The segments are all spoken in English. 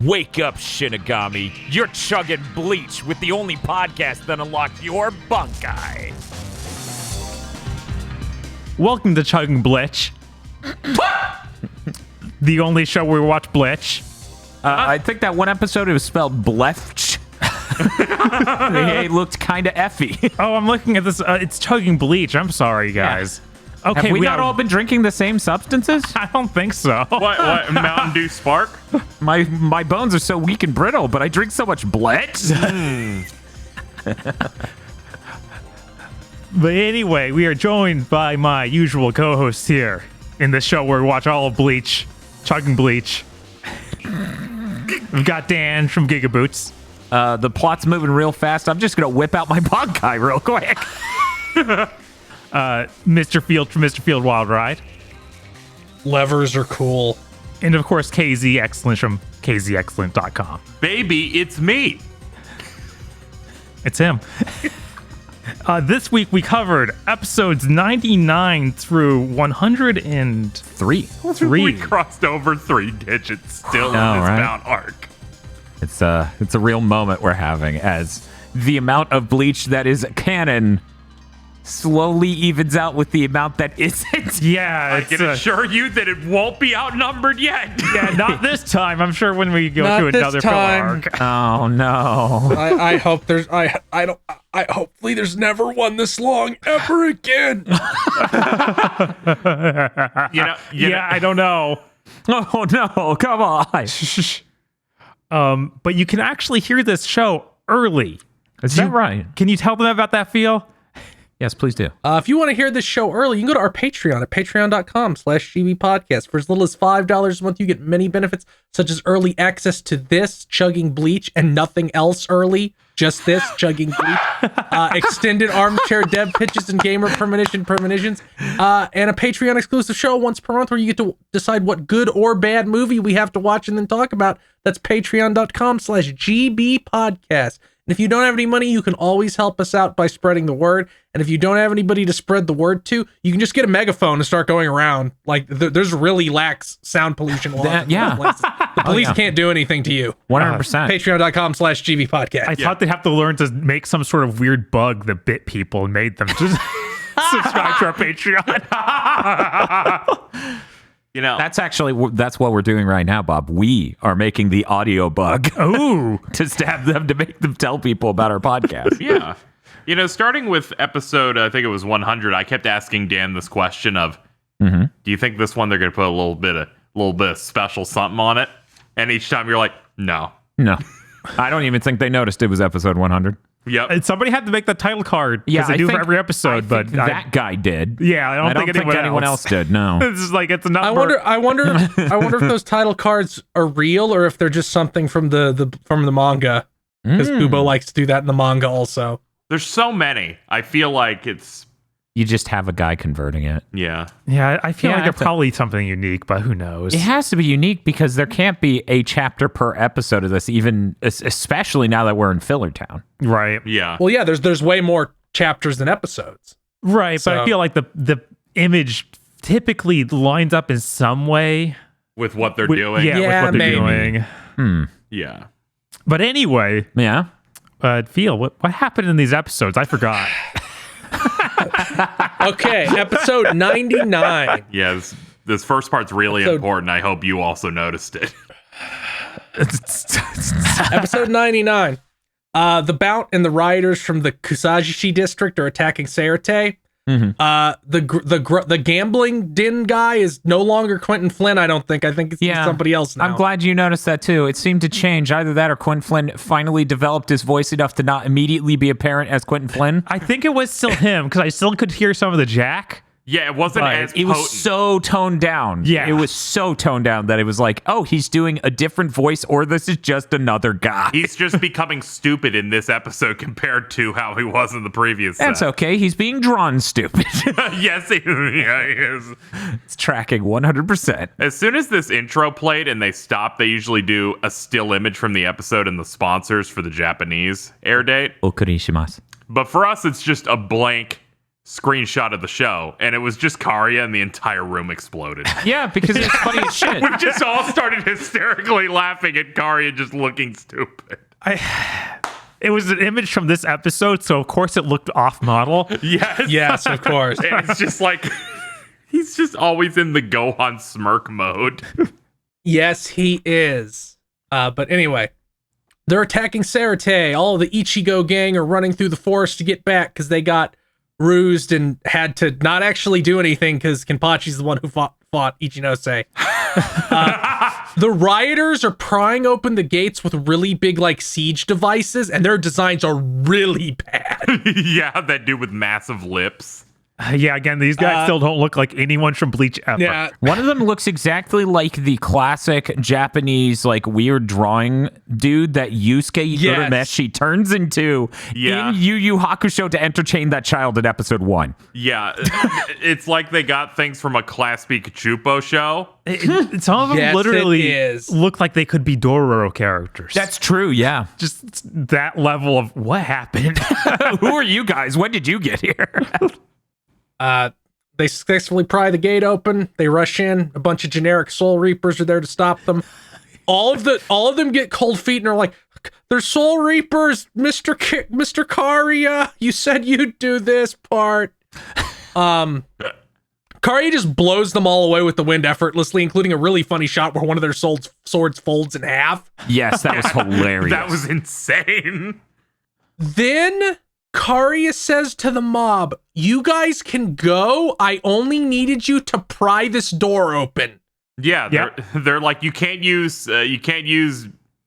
Wake up, Shinigami. You're chugging bleach with the only podcast that unlocks your bunkai. Welcome to Chugging Bleach. The only show where we watch Bleach. I think that one episode it was spelled Blech. It looked kind of effy. Oh, I'm looking at this. It's Chugging Bleach. I'm sorry, guys. Yeah. Okay, Have we not all been drinking the same substances? I don't think so. What? Mountain Dew Spark? My bones are so weak and brittle, but I drink so much Blech. But anyway, we are joined by my usual co-hosts here in this show where we watch all of Bleach, Chugging Bleach. We've got Dan from GigaBoots. The plot's moving real fast. I'm just going to whip out my bunkai real quick. Mr. Field from Mr. Field Wild Ride. Levers are cool. And of course, KZ Excellent from kzexcellent.com. Baby, it's me. It's him. This week we covered episodes 99 through 103. We crossed over 3 digits still in this Bount arc. It's a real moment we're having as the amount of bleach that is canon slowly evens out with the amount that isn't. Yeah, I can assure you that it won't be outnumbered yet. Yeah, not this time. I'm sure when we go Not to this another filler time. arc. Oh no. I hope there's hopefully there's never one this long ever again. I don't know. Oh no, come on. But you can actually hear this show early. Is that right? Can you tell them about that feel? Yes, please do. If you want to hear this show early, you can go to our Patreon at patreon.com/GBPodcast. For as little as $5 a month, you get many benefits, such as early access to this, Chugging Bleach, and nothing else early. Just this, Chugging Bleach. Extended armchair dev pitches and gamer premonitions. And a Patreon exclusive show once per month where you get to decide what good or bad movie we have to watch and then talk about. That's patreon.com/GBPodcast. And if you don't have any money, you can always help us out by spreading the word. And if you don't have anybody to spread the word to, you can just get a megaphone and start going around. Like, there's really lax sound pollution. The police can't do anything to you. 100%. Patreon.com/GBPodcast. I thought they'd have to learn to make some sort of weird bug that bit people and made them just subscribe to our Patreon. You know, That's what we're doing right now, Bob. We are making the audio bug. Ooh. To stab them to make them tell people about our podcast. yeah. You know, starting with episode, I think it was 100, I kept asking Dan this question of, do you think this one they're going to put a little bit of special something on it? And each time you're like, no. No. I don't even think they noticed it was episode 100. Yep. And somebody had to make the title card because they do for every episode. But that guy did. Yeah, I don't think anyone else did. No. It's just like it's a number. I wonder if those title cards are real or if they're just something from the manga. Because Kubo likes to do that in the manga also. There's so many. I feel like it's... You just have a guy converting it. Yeah. Yeah, I feel like they're probably something unique, but who knows? It has to be unique because there can't be a chapter per episode of this, even especially now that we're in Filler Town. Right. Yeah. Well, yeah, there's way more chapters than episodes. Right, but I feel like the image typically lines up in some way With what they're doing. Yeah, with what they're doing. Yeah. But anyway, Yeah. Phil, what happened in these episodes? I forgot. Okay, episode 99. Yeah, this first part's really important. I hope you also noticed it. Episode 99. The Bount and the rioters from the Kusajishi district are attacking Sarate. The gambling din guy is no longer Quentin Flynn, I don't think. I think it's somebody else now. I'm glad you noticed that too. It seemed to change. Either that or Quentin Flynn finally developed his voice enough to not immediately be apparent as Quentin Flynn. I think it was still him because I still could hear some of the Jack. Yeah, it wasn't as It was so toned down. Yeah. It was so toned down that it was like, oh, he's doing a different voice or this is just another guy. He's just becoming stupid in this episode compared to how he was in the previous That's set. okay. He's being drawn stupid. Yes, he is. It's tracking 100%. As soon as this intro played and they stopped, they usually do a still image from the episode and the sponsors for the Japanese air date. Okurishimasu. But for us, it's just a blank screenshot of the show, and it was just Kariya, and the entire room exploded. Yeah, because it's funny as shit. We just all started hysterically laughing at Kariya just looking stupid. It was an image from this episode, so of course it looked off model. Yes, of course. And it's just like, he's just always in the Gohan smirk mode. Yes, he is. But anyway, they're attacking Sarate. All of the Ichigo gang are running through the forest to get back because they got rused and had to not actually do anything because Kenpachi's the one who fought Ichinose. The rioters are prying open the gates with really big like siege devices, and their designs are really bad. Yeah, that dude with massive lips. Yeah, again, these guys still don't look like anyone from Bleach ever. Yeah, One of them looks exactly like the classic Japanese, like, weird drawing dude that Yusuke Urameshi turns into in Yu Yu Hakusho to entertain that child in episode 1. Yeah, it's like they got things from a Class B Kachupo show. Some of them Yes, literally it is. look like they could be Dororo characters. That's true, yeah. just that level of what happened. Who are you guys? When did you get here? they successfully pry the gate open. They rush in. A bunch of generic Soul Reapers are there to stop them. All of them get cold feet and are like, "They're Soul Reapers, Mr. Kariya. You said you'd do this part." Kariya just blows them all away with the wind effortlessly, including a really funny shot where one of their swords folds in half. Yes, that was hilarious. That was insane. Then Kariya says to the mob, "You guys can go. I only needed you to pry this door open." Yeah, they're like, you can't use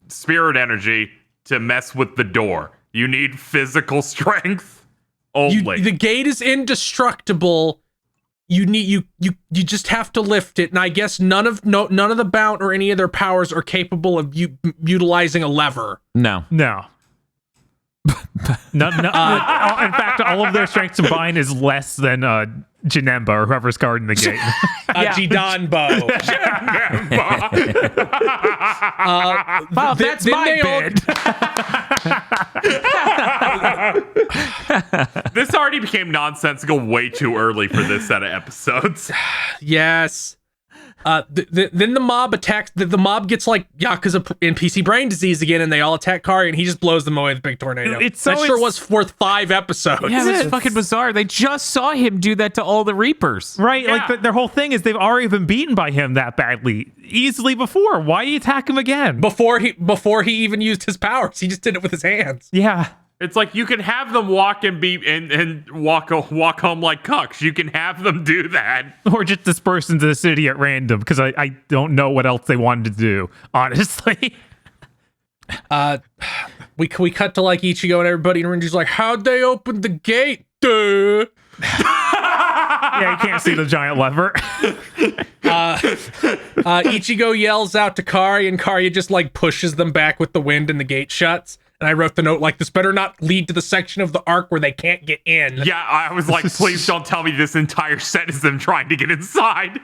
spirit energy to mess with the door. You need physical strength only. The gate is indestructible. You just have to lift it, and I guess none of the Bount or any of their powers are capable of utilizing a lever. No. No, in fact, all of their strength combined is less than Janemba or whoever's guarding the gate. Jidanbo. Wow, that's my bid. This already became nonsensical way too early for this set of episodes. Yes. Then the mob attacks. The mob gets like Yakuza NPC brain disease again, and they all attack Kari, and he just blows them away with a big tornado. That sure was worth 5 episodes. Yeah, that's fucking bizarre. They just saw him do that to all the Reapers. Right, Yeah. like their whole thing is they've already been beaten by him that badly easily before. Why attack him again? Before he even used his powers, he just did it with his hands. Yeah. It's like you can have them walk and walk home like cucks. You can have them do that. Or just disperse into the city at random, because I don't know what else they wanted to do, honestly. We cut to like Ichigo and everybody, and Renji's like, "How'd they open the gate, duh?" Yeah, you can't see the giant lever. Ichigo yells out to Kari, and Kari just like pushes them back with the wind, and the gate shuts. And I wrote the note like, "This better not lead to the section of the arc where they can't get in." Yeah, I was like, please don't tell me this entire set is them trying to get inside.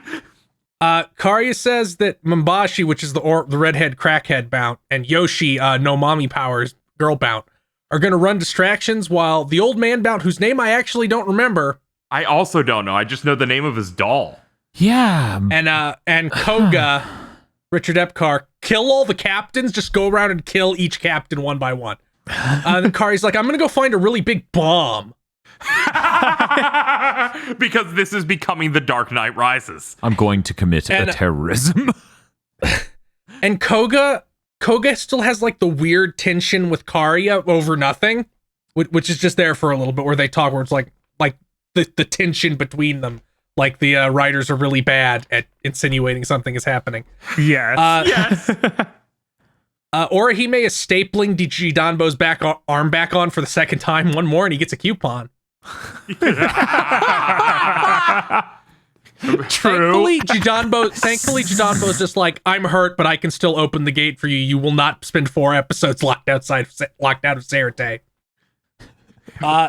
Kariya says that Mabashi, which is the redhead crackhead Bount, and Yoshi, no mommy powers girl Bount, are going to run distractions, while the old man Bount, whose name I actually don't remember, I also don't know. I just know the name of his doll. Yeah. and Koga, Richard Epcar, kill all the captains. Just go around and kill each captain one by one. Then Kari's like, "I'm going to go find a really big bomb." Because this is becoming the Dark Knight Rises. I'm going to commit a terrorism. And Koga still has like the weird tension with Kariya over nothing, which is just there for a little bit where they talk, where it's like the tension between them. Like the writers are really bad at insinuating something is happening. Yes. Yes. Orihime is stapling Jidanbo's arm back on for the second time, one more, and he gets a coupon. True. Thankfully, Jidanbo's just like, "I'm hurt, but I can still open the gate for you. You will not spend 4 episodes locked out of Sarate."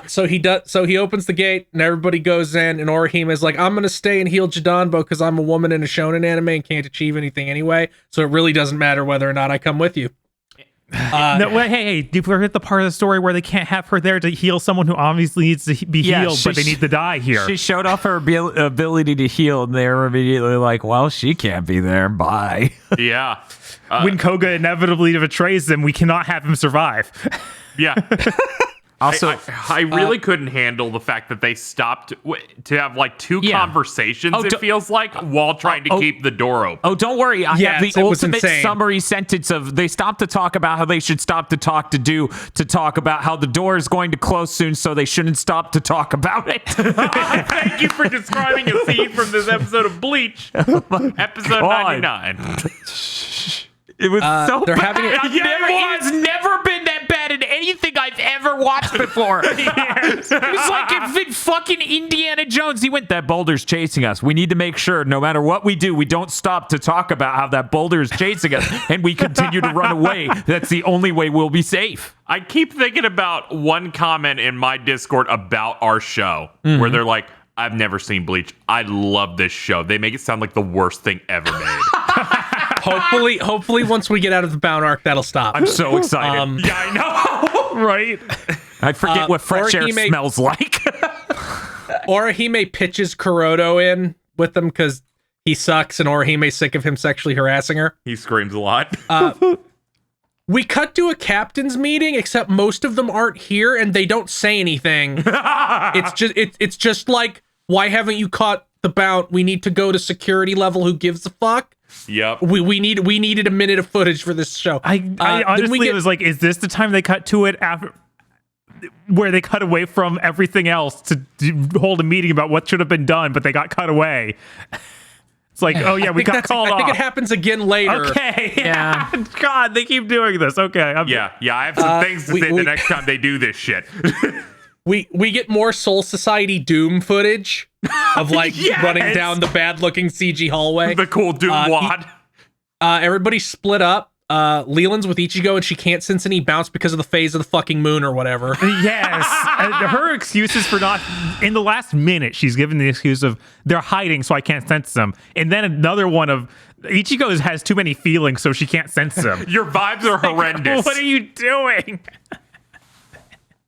So he opens the gate, and everybody goes in, and Orihime is like, "I'm gonna stay and heal Jidanbo because I'm a woman in a shonen anime and can't achieve anything anyway. So it really doesn't matter whether or not I come with you." No, wait, hey, do you forget the part of the story where they can't have her there to heal someone who obviously needs to be healed, but they need to die here? She showed off her ability to heal, and they were immediately like, well, she can't be there. Bye. Yeah. When Koga inevitably betrays them, we cannot have him survive. Yeah. Also, I really couldn't handle the fact that they stopped to have like two conversations, it feels like, while trying to keep the door open. Oh, don't worry. I have the it was ultimate insane. summary sentence of they stopped to talk about how they should stop to talk to talk about how the door is going to close soon, so they shouldn't stop to talk about it. Thank you for describing a scene from this episode of Bleach, episode 99. It was so they're bad. having it- It's never been that bad in anything I've ever watched before. It was like if fucking Indiana Jones, he went, that boulder's chasing us. We need to make sure no matter what we do, we don't stop to talk about how that boulder is chasing us and we continue to run away. That's the only way we'll be safe. I keep thinking about one comment in my Discord about our show where they're like, I've never seen Bleach. I love this show. They make it sound like the worst thing ever made. Hopefully, once we get out of the Bount arc, that'll stop. I'm so excited. Yeah, I know. Right? I forget what fresh air Orihime- smells like. Orihime pitches Kuroto in with them because he sucks and Orihime's sick of him sexually harassing her. He screams a lot. We cut to a captain's meeting, except most of them aren't here and they don't say anything. It's just like, why haven't you caught the Bount? We need to go to security level. Who gives a fuck? Yep. We needed a minute of footage for this show. I honestly was like, is this the time they cut to it after where they cut away from everything else to hold a meeting about what should have been done, but they got cut away? It's like, oh yeah, we got called off. I think it happens again later. Okay. Yeah. God, they keep doing this. Okay. Yeah, I have some things to say the next time they do this shit. We get more Soul Society Doom footage of like Yes! running down the bad looking CG hallway. The cool Doom wad. Everybody split up. Leland's with Ichigo and she can't sense any bounce because of the phase of the fucking moon or whatever. Yes. Her excuses for not, in the last minute, she's given the excuse of they're hiding, so I can't sense them. And then another one of Ichigo has too many feelings, so she can't sense them. Your vibes are horrendous. What are you doing?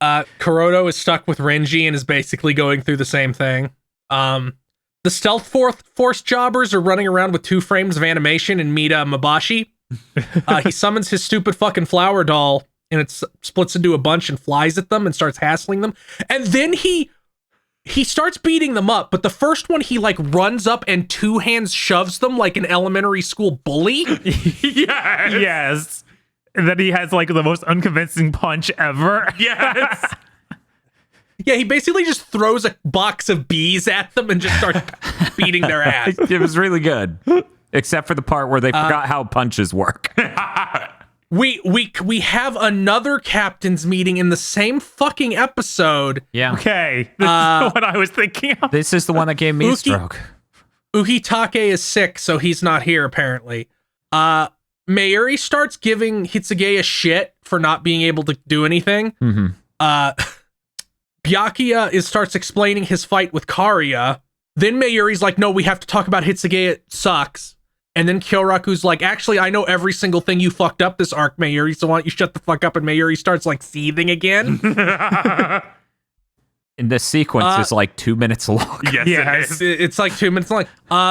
Kuroto is stuck with Renji and is basically going through the same thing. The stealth force jobbers are running around with 2 frames of animation and meet Mabashi. He summons his stupid fucking flower doll and it splits into a bunch and flies at them and starts hassling them. And then he starts beating them up, but the first one he like runs up and 2 hands shoves them like an elementary school bully. Yes. And then he has like the most unconvincing punch ever. Yes. Yeah, he basically just throws a box of bees at them and just starts beating their ass. It was really good. Except for the part where they forgot how punches work. We have another captain's meeting in the same fucking episode. Yeah. Okay. This is what I was thinking of. This is the one that gave me a stroke. Uhitake is sick, so he's not here apparently. Mayuri starts giving Hitsuge a shit for not being able to do anything. Mm-hmm. Byakuya starts explaining his fight with Kariya. Then Mayuri's like, no, we have to talk about Hitsuge, it sucks. And then Kyoraku's like, actually, I know every single thing you fucked up this arc, Mayuri, so why don't you shut the fuck up? And Mayuri starts like seething again. And this sequence is like 2 minutes long. Yes, it is. It's like 2 minutes long.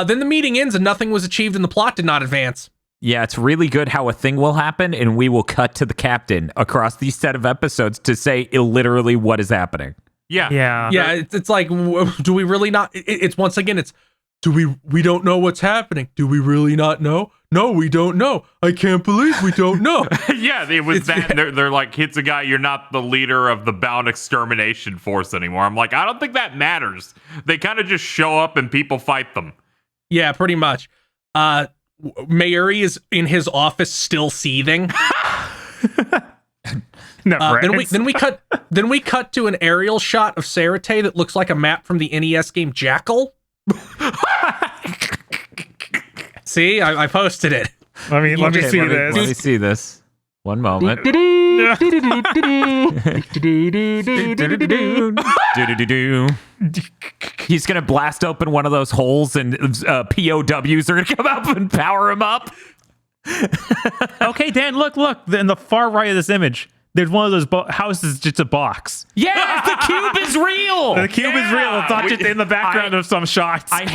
Then the meeting ends and nothing was achieved and the plot did not advance. Yeah, it's really good how a thing will happen and we will cut to the captain across these set of episodes to say literally what is happening. Yeah. It's like, do we really not? It's once again, it's, we don't know what's happening. Do we really not know? No, we don't know. I can't believe we don't know. Yeah, it was that. They're like, hits a guy, you're not the leader of the Bount extermination force anymore. I'm like, I don't think that matters. They kind of just show up and people fight them. Yeah, pretty much. Mayuri is in his office still seething. Then we cut to an aerial shot of Sarate that looks like a map from the NES game Jackal. See, I posted it. Let me see this. Let me see this. One moment. He's gonna blast open one of those holes and POWs are gonna come up and power him up. Okay, Dan, look. In the far right of this image, there's one of those houses, just a box. Yeah, the cube is real. The cube is real. It's not just in the background of some shots. I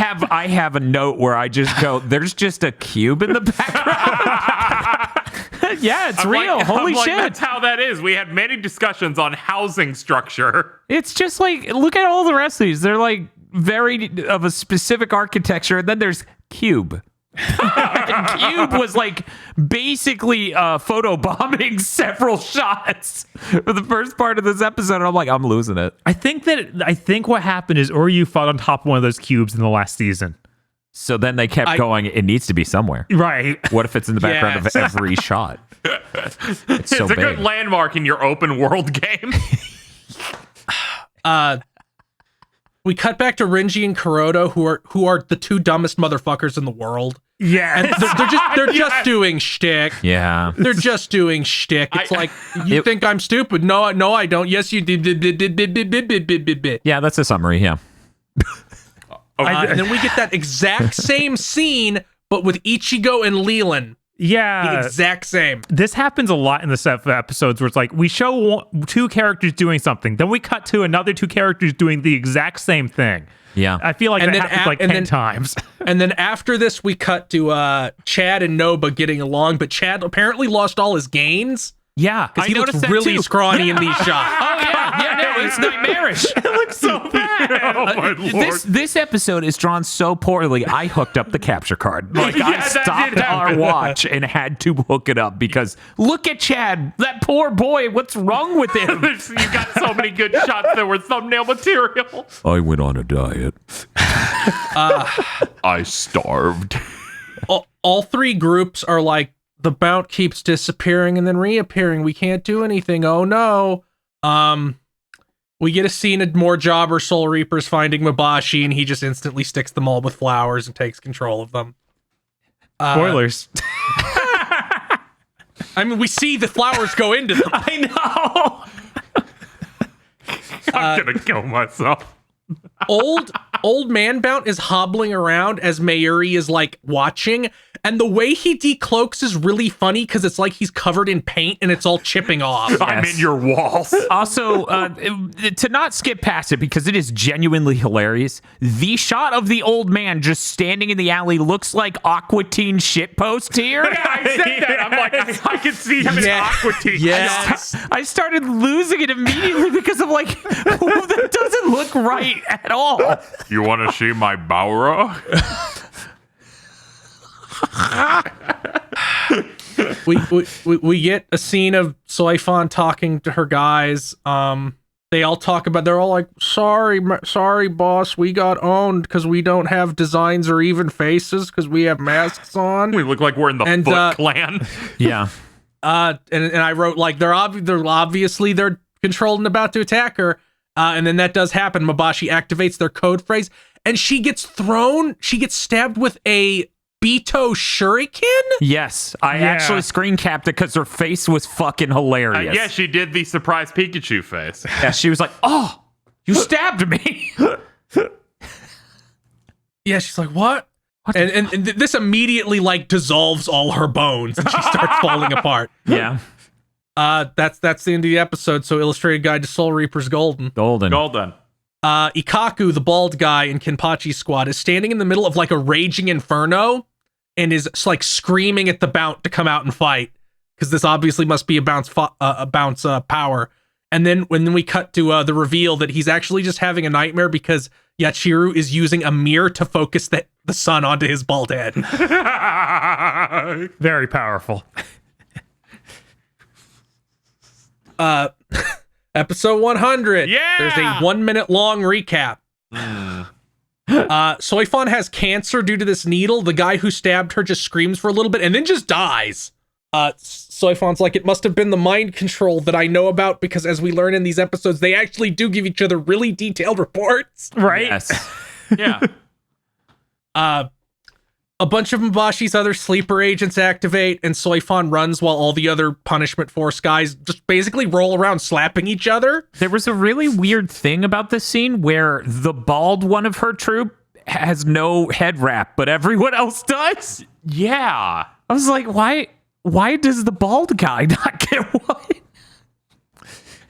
have a note where I just go, there's just a cube in the background. Yeah, it's real. Holy shit. That's how that is. We had many discussions on housing structure. It's just like, look at all the rest of these. They're like very of a specific architecture. And then there's cube. And Cube was like basically photobombing several shots for the first part of this episode. And I'm like, I'm losing it. I think what happened is Oryu fought on top of one of those cubes in the last season. So then they kept going, it needs to be somewhere. Right. What if it's in the background of every shot? It's so It's a big. good landmark in your open world game. We cut back to Renji and Kuroda, who are the two dumbest motherfuckers in the world. Yeah. And they're just doing shtick. Yeah. They're just doing shtick. It's like, you think I'm stupid? No, I don't. Yes, you did. Yeah, that's a summary. Yeah. And then we get that exact same scene, but with Ichigo and Leland. Yeah. The exact same. This happens a lot in the set of episodes where it's like we show two characters doing something, then we cut to another two characters doing the exact same thing. Yeah. I feel like And that then happens like 10 times. And then after this, we cut to Chad and Noba getting along, but Chad apparently lost all his gains. Yeah. Because he looks really scrawny in these shots. Oh, yeah. No, it's nightmarish. It looks so bad. Oh my lord. This episode is drawn so poorly. I hooked up the capture card. Like I that stopped did our happen. watch and had to hook it up because look at Chad, that poor boy. What's wrong with him? You got so many good shots that were thumbnail material. I went on a diet. I starved. All three groups are like, the Bount keeps disappearing and then reappearing. We can't do anything. Oh no. We get a scene of more Jobber Soul Reapers finding Mabashi, and he just instantly sticks them all with flowers and takes control of them. Spoilers. I mean, we see the flowers go into them. I know. I'm gonna kill myself. Old man Bount is hobbling around as Mayuri is like watching, and the way he decloaks is really funny because it's like he's covered in paint and it's all chipping off. I'm in your walls. Also, to not skip past it because it is genuinely hilarious. The shot of the old man just standing in the alley looks like Aqua Teen shitpost here. Yeah, I said that. I'm like, I can see him in Aqua Teen. Yes. I started losing it immediately because I'm like, oh, that doesn't look right at all. You want to see my Baura? we get a scene of Soi Fon talking to her guys. They all talk about, they're all like, sorry boss, we got owned because we don't have designs or even faces because we have masks on. We look like we're in the Foot Clan. Yeah. And I wrote like, they're obviously they're controlled and about to attack her. And then that does happen. Mabashi activates their code phrase and she gets stabbed with a Beto shuriken? Yes, I actually screen capped it because her face was fucking hilarious. Yeah, she did the surprise Pikachu face. Yeah, she was like, "Oh, you stabbed me." Yeah, she's like, "What?" And this immediately like dissolves all her bones, and she starts falling apart. Yeah. That's the end of the episode. So, Illustrated Guide to Soul Reapers Golden. Golden. Ikaku, the bald guy in Kenpachi's squad, is standing in the middle of like a raging inferno and is like screaming at the Bount to come out and fight because this obviously must be a Bounce power. And then when we cut to the reveal that he's actually just having a nightmare because Yachiru is using a mirror to focus the sun onto his bald head. Very powerful. Episode 100. Yeah! There's a 1 minute long recap. Soi Fon has cancer due to this needle. The guy who stabbed her just screams for a little bit and then just dies. Soi Fon's like, it must have been the mind control that I know about because as we learn in these episodes, they actually do give each other really detailed reports. Right? Yes. Yeah. A bunch of Mabashi's other sleeper agents activate, and Soi Fon runs while all the other Punishment Force guys just basically roll around slapping each other. There was a really weird thing about this scene where the bald one of her troop has no head wrap, but everyone else does. Yeah. I was like, why does the bald guy not get one?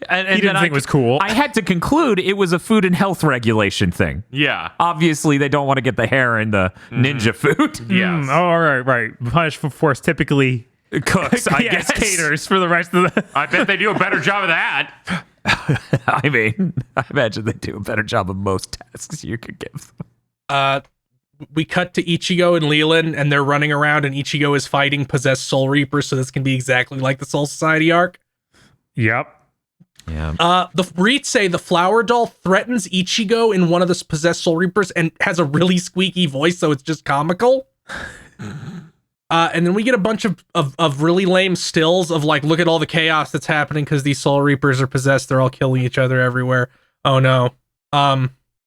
And He didn't think it was cool. I had to conclude it was a food and health regulation thing. Yeah. Obviously, they don't want to get the hair in the ninja food. Yes. Oh, all right. Punishment force typically Cooks, I guess. caters for the rest of the. I bet they do a better job of that. I mean, I imagine they do a better job of most tasks you could give them. We cut to Ichigo and Leland, and they're running around, and Ichigo is fighting possessed Soul Reapers, so this can be exactly like the Soul Society arc. Yep. Yeah. The Ritze, the flower doll, threatens Ichigo in one of the possessed Soul Reapers and has a really squeaky voice, so it's just comical. And then we get a bunch of really lame stills of like, look at all the chaos that's happening because these Soul Reapers are possessed. They're all killing each other everywhere. Oh no.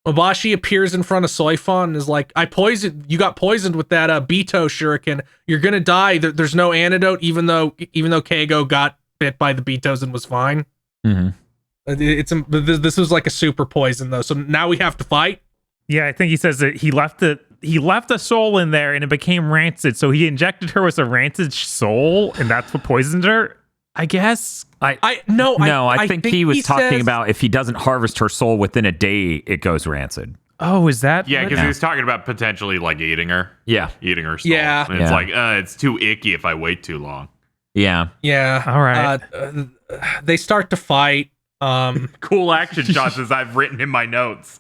Mabashi appears in front of Soi Fon and is like, you got poisoned with that Beto shuriken. You're gonna die. There's no antidote, even though Keigo got bit by the Betos and was fine. Mm-hmm. This was like a super poison though, so now we have to fight. Yeah, I think he says that he left a soul in there and it became rancid, so he injected her with a rancid soul, and that's what poisoned her. I guess. I think he was talking about if he doesn't harvest her soul within a day, it goes rancid. Oh, is that? Yeah, because he was talking about potentially like eating her. Yeah. Eating her soul. Yeah. And it's like, it's too icky if I wait too long. Yeah. Yeah. All right. They start to fight. Cool action shots as I've written in my notes.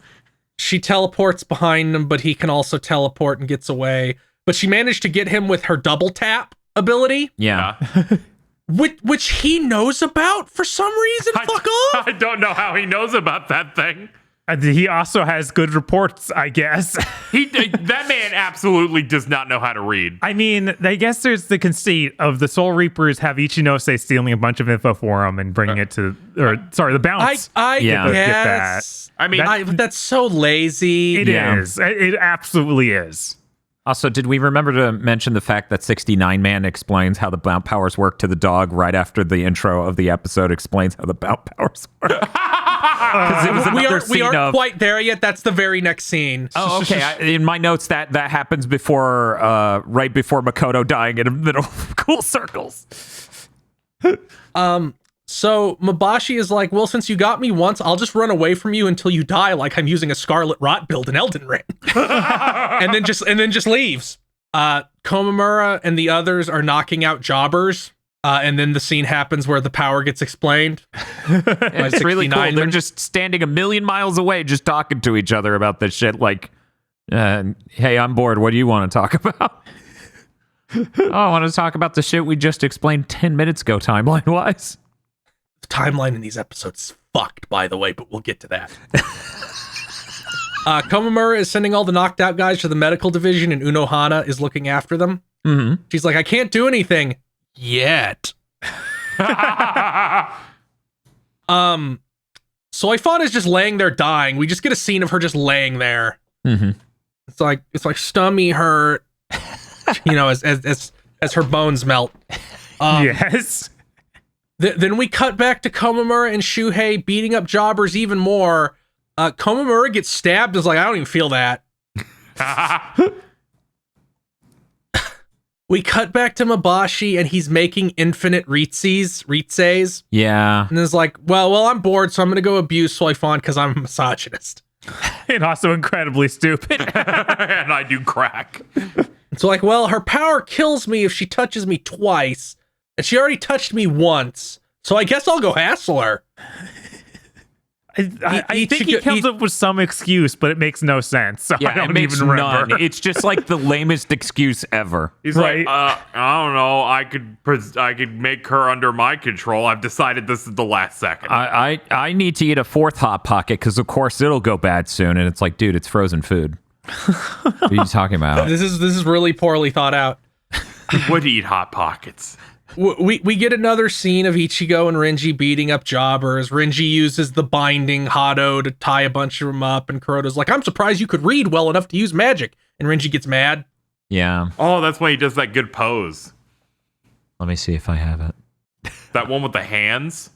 She teleports behind him, but he can also teleport and gets away. But she managed to get him with her double tap ability. Yeah. Which he knows about for some reason. Fuck off. I don't know how he knows about that thing. He also has good reports, I guess. That man absolutely does not know how to read. I mean, I guess there's the conceit of the Soul Reapers have Ichinose stealing a bunch of info for him and bringing it to, the Bounts. I Yeah. guess. I mean, that's so lazy. It is. It absolutely is. Also, did we remember to mention the fact that 69 Man explains how the Bount powers work to the dog right after the intro of the episode explains how the Bount powers work? Because it was another we aren't scene quite there yet. That's the very next scene. Oh, okay. In my notes, that happens before, right before Makoto dying in the middle of Cool Circles. So Mabashi is like, well, since you got me once, I'll just run away from you until you die, like I'm using a Scarlet Rot build in Elden Ring, and then just leaves. Komamura and the others are knocking out jobbers, and then the scene happens where the power gets explained. It's really cool. They're just standing a million miles away, just talking to each other about this shit. Like, hey, I'm bored. What do you want to talk about? Oh, I want to talk about the shit we just explained 10 minutes ago, timeline wise. The timeline in these episodes is fucked, by the way, but we'll get to that. Komamura is sending all the knocked out guys to the medical division, and Unohana is looking after them. Mm-hmm. She's like, I can't do anything yet. Soi Fon is just laying there dying. We just get a scene of her just laying there. Mm-hmm. It's like stummy hurt, as her bones melt. Yes. Then we cut back to Komamura and Shuhei beating up jobbers even more. Komamura gets stabbed. Is like, I don't even feel that. We cut back to Mabashi and he's making infinite Ritses. Yeah. And is like, well, I'm bored, so I'm gonna go abuse Soi Fon because I'm a misogynist. And also incredibly stupid. And I do crack. So like, well, her power kills me if she touches me twice. And she already touched me once, so I guess I'll go hassle her. I think he comes up with some excuse, but it makes no sense. So I don't even remember. None. It's just like the lamest excuse ever. He's Right. like, I don't know. I could make her under my control. I've decided this is the last second. I need to eat a fourth Hot Pocket because, of course, it'll go bad soon. And it's like, dude, it's frozen food. What are you talking about? This is really poorly thought out. Would eat Hot Pockets. We get another scene of Ichigo and Renji beating up jobbers. Renji uses the binding Hado to tie a bunch of them up, and Kuroda's like, I'm surprised you could read well enough to use magic. And Renji gets mad. Yeah. Oh, that's why he does that good pose. Let me see if I have it. That one with the hands.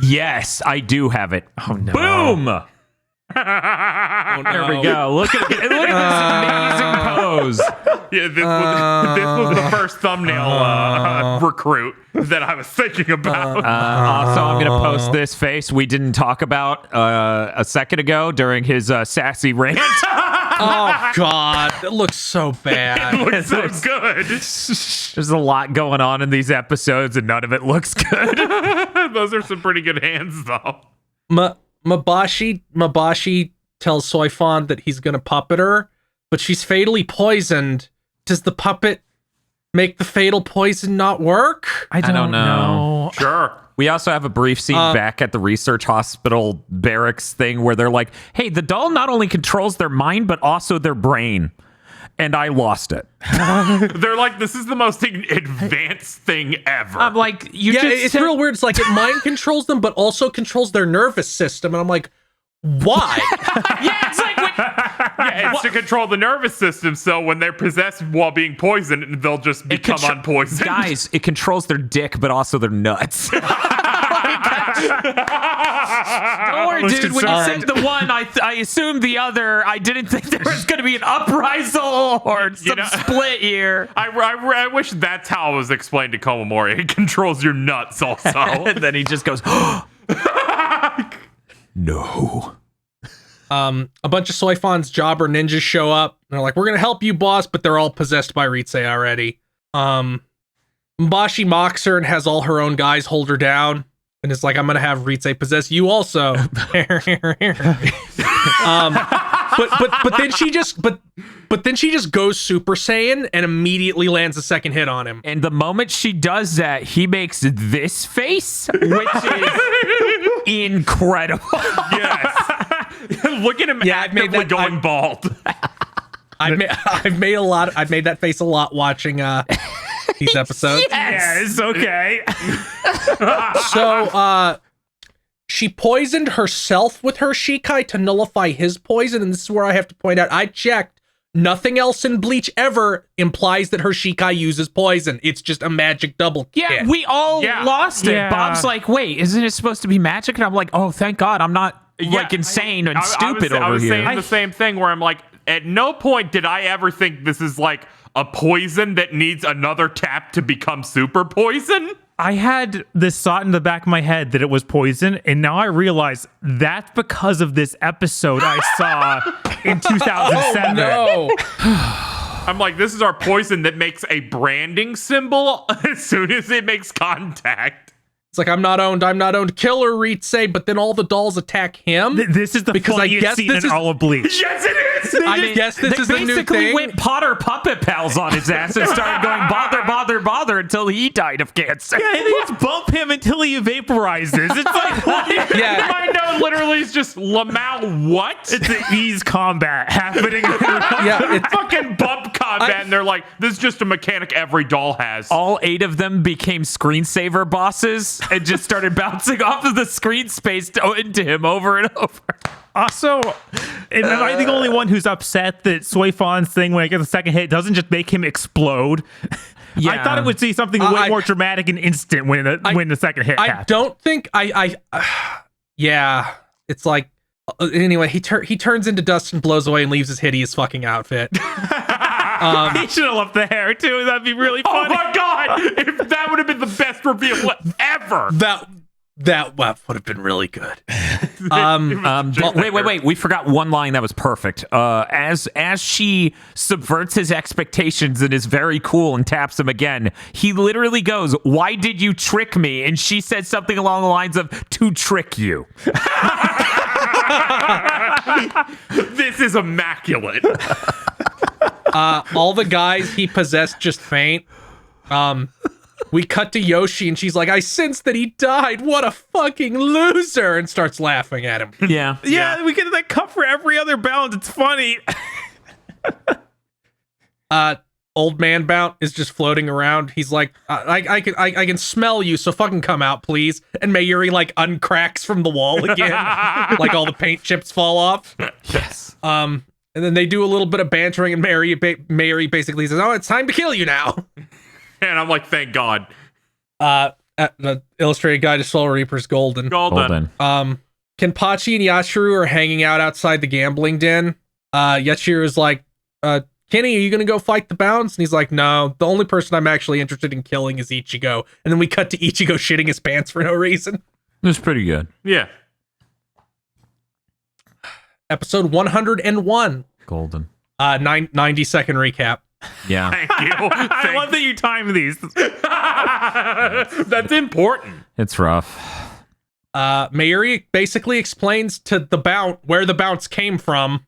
Yes, I do have it. Oh, no. Boom! There we go. Look at this amazing pose. Yeah, this was the first thumbnail recruit that I was thinking about. Also, I'm going to post this face we didn't talk about a second ago during his sassy rant. Oh God, it looks so bad. It looks so good. There's a lot going on in these episodes, and none of it looks good. Those are some pretty good hands, though. Mabashi tells Soi Fon that he's gonna puppet her, but she's fatally poisoned. Does the puppet make the fatal poison not work? I don't know. Sure. We also have a brief scene back at the research hospital barracks thing where they're like, hey, the doll not only controls their mind, but also their brain. And I lost it. They're like, this is the most advanced thing ever. I'm like, it's real weird. It's like it mind controls them, but also controls their nervous system. And I'm like, why? Yeah, it's like, it's to control the nervous system, so when they're possessed while being poisoned, they'll just become unpoisoned. Guys, it controls their dick, but also their nuts. Don't worry, dude. When you said the one, I assumed the other. I didn't think there was going to be an uprisal or some split here. I wish that's how it was explained to Komamori. It controls your nuts also. And then he just goes, no. A bunch of Soi Fon's jobber ninjas show up. And they're like, we're going to help you, boss, but they're all possessed by Ritze already. Mabashi mocks her and has all her own guys hold her down. And it's like, I'm going to have Ritze possess you also. But then she just goes Super Saiyan and immediately lands a second hit on him. And the moment she does that, he makes this face, which is incredible. Yes. Look at him actively going bald. I've made that face a lot watching these episodes. Yes, okay. So she poisoned herself with her Shikai to nullify his poison, and this is where I have to point out, I checked. Nothing else in Bleach ever implies that her Shikai uses poison. It's just a magic double kick. Yeah, we all lost it. Yeah. Bob's like, wait, isn't it supposed to be magic? And I'm like, oh, thank God, I'm not like insane and stupid over I was here. saying the same thing where I'm like, at no point did I ever think this is like a poison that needs another tap to become super poison. I had this thought in the back of my head that it was poison, and now I realize that's because of this episode I saw in 2007. No. I'm like, this is our poison that makes a branding symbol as soon as it makes contact. It's like, I'm not owned, killer Ritze, but then all the dolls attack him. This is the funniest scene in all of Bleach. Yes, it is. I guess this is the new basically thing. went Potter puppet pals on his ass and started going bother until he died of cancer. Yeah, they just bump him until he vaporizes. It's like, what? Yeah. My note literally is just Lamau what? It's an ease combat happening. Yeah, It's fucking bump combat, and they're like, this is just a mechanic every doll has. All 8 of them became screensaver bosses and just started bouncing off of the screen space into him over and over. Also, and am I the only one who's upset that Soi Fon's thing, when I get the second hit, doesn't just make him explode? Yeah. I thought it would see something way more dramatic and instant when the second hit happened. I don't think yeah, it's like, anyway, he turns into dust and blows away and leaves his hideous fucking outfit. He should have left the hair too. That'd be really Oh funny. my god! If that would have been the best reveal ever. That would have been really good. Wait. We forgot one line that was perfect. As she subverts his expectations and is very cool and taps him again, he literally goes, "Why did you trick me?" And she says something along the lines of, "To trick you." This is immaculate. All the guys he possessed just faint. We cut to Yoshi and she's like, I sense that he died. What a fucking loser. And starts laughing at him. Yeah. Yeah, we get that cup for every other Bounce. It's funny. Old man Bount is just floating around. He's like, I can smell you, so fucking come out, please. And Mayuri like uncracks from the wall again. Like all the paint chips fall off. Yes. And then they do a little bit of bantering and Mayuri basically says, oh, it's time to kill you now. And I'm like, thank God. The illustrated guide to Soul Reaper's Golden. Golden. Kenpachi and Yashiro are hanging out outside the gambling den. Yachiro's like, Kenny, are you gonna go fight the Bounts? And he's like, no, the only person I'm actually interested in killing is Ichigo. And then we cut to Ichigo shitting his pants for no reason. It was pretty good. Yeah. Episode 101. Golden. 90-second recap. Yeah. Thank you. I love that you time these. That's important. It's rough. Mayuri basically explains to the Bount where the Bounts came from.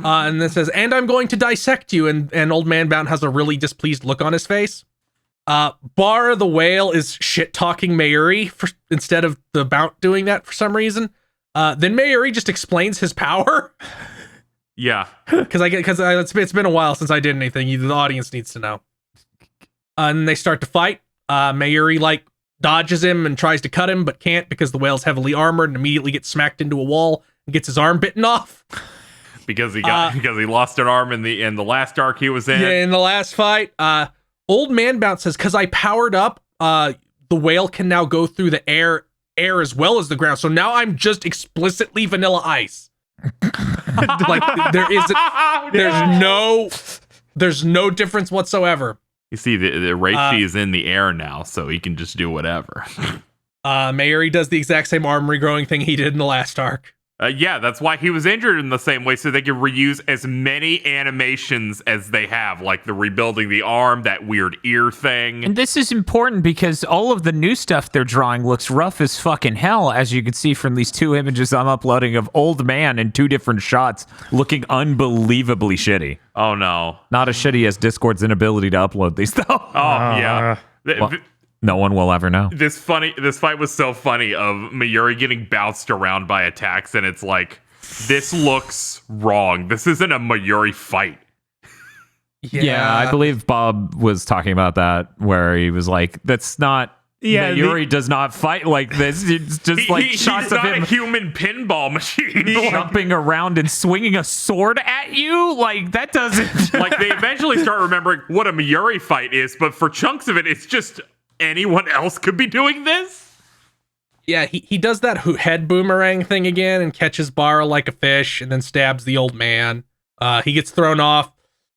And then says, and I'm going to dissect you. And Old Man Bount has a really displeased look on his face. Bara the whale is shit-talking Mayuri instead of the Bount doing that for some reason. Then Mayuri just explains his power. Yeah. Because it's been a while since I did anything. The audience needs to know. And they start to fight. Mayuri like dodges him and tries to cut him, but can't because the whale's heavily armored and immediately gets smacked into a wall and gets his arm bitten off. Because he lost an arm in the last arc he was in. Yeah, in the last fight. Old Man Bounce says, because I powered up, the whale can now go through the air as well as the ground. So now I'm just explicitly Vanilla Ice. Like there's no difference whatsoever. You see, the Reishi is in the air now, so he can just do whatever. Mayuri does the exact same arm regrowing thing he did in the last arc. Yeah, that's why he was injured in the same way, so they can reuse as many animations as they have, like the rebuilding the arm, that weird ear thing. And this is important because all of the new stuff they're drawing looks rough as fucking hell, as you can see from these two images I'm uploading of Old Man in two different shots, looking unbelievably shitty. Oh, no. Not as shitty as Discord's inability to upload these, though. Oh, yeah. Well, no one will ever know. This fight was so funny of Mayuri getting bounced around by attacks, and it's like, this looks wrong. This isn't a Mayuri fight. Yeah, I believe Bob was talking about that, where he was like, that's not... Yeah, Mayuri does not fight like this. It's just like shots of him. He's not a human pinball machine. Jumping around and swinging a sword at you? Like, that doesn't... Like, they eventually start remembering what a Mayuri fight is, but for chunks of it, it's just... anyone else could be doing this? Yeah, he does that head boomerang thing again and catches Bara like a fish and then stabs the old man. He gets thrown off,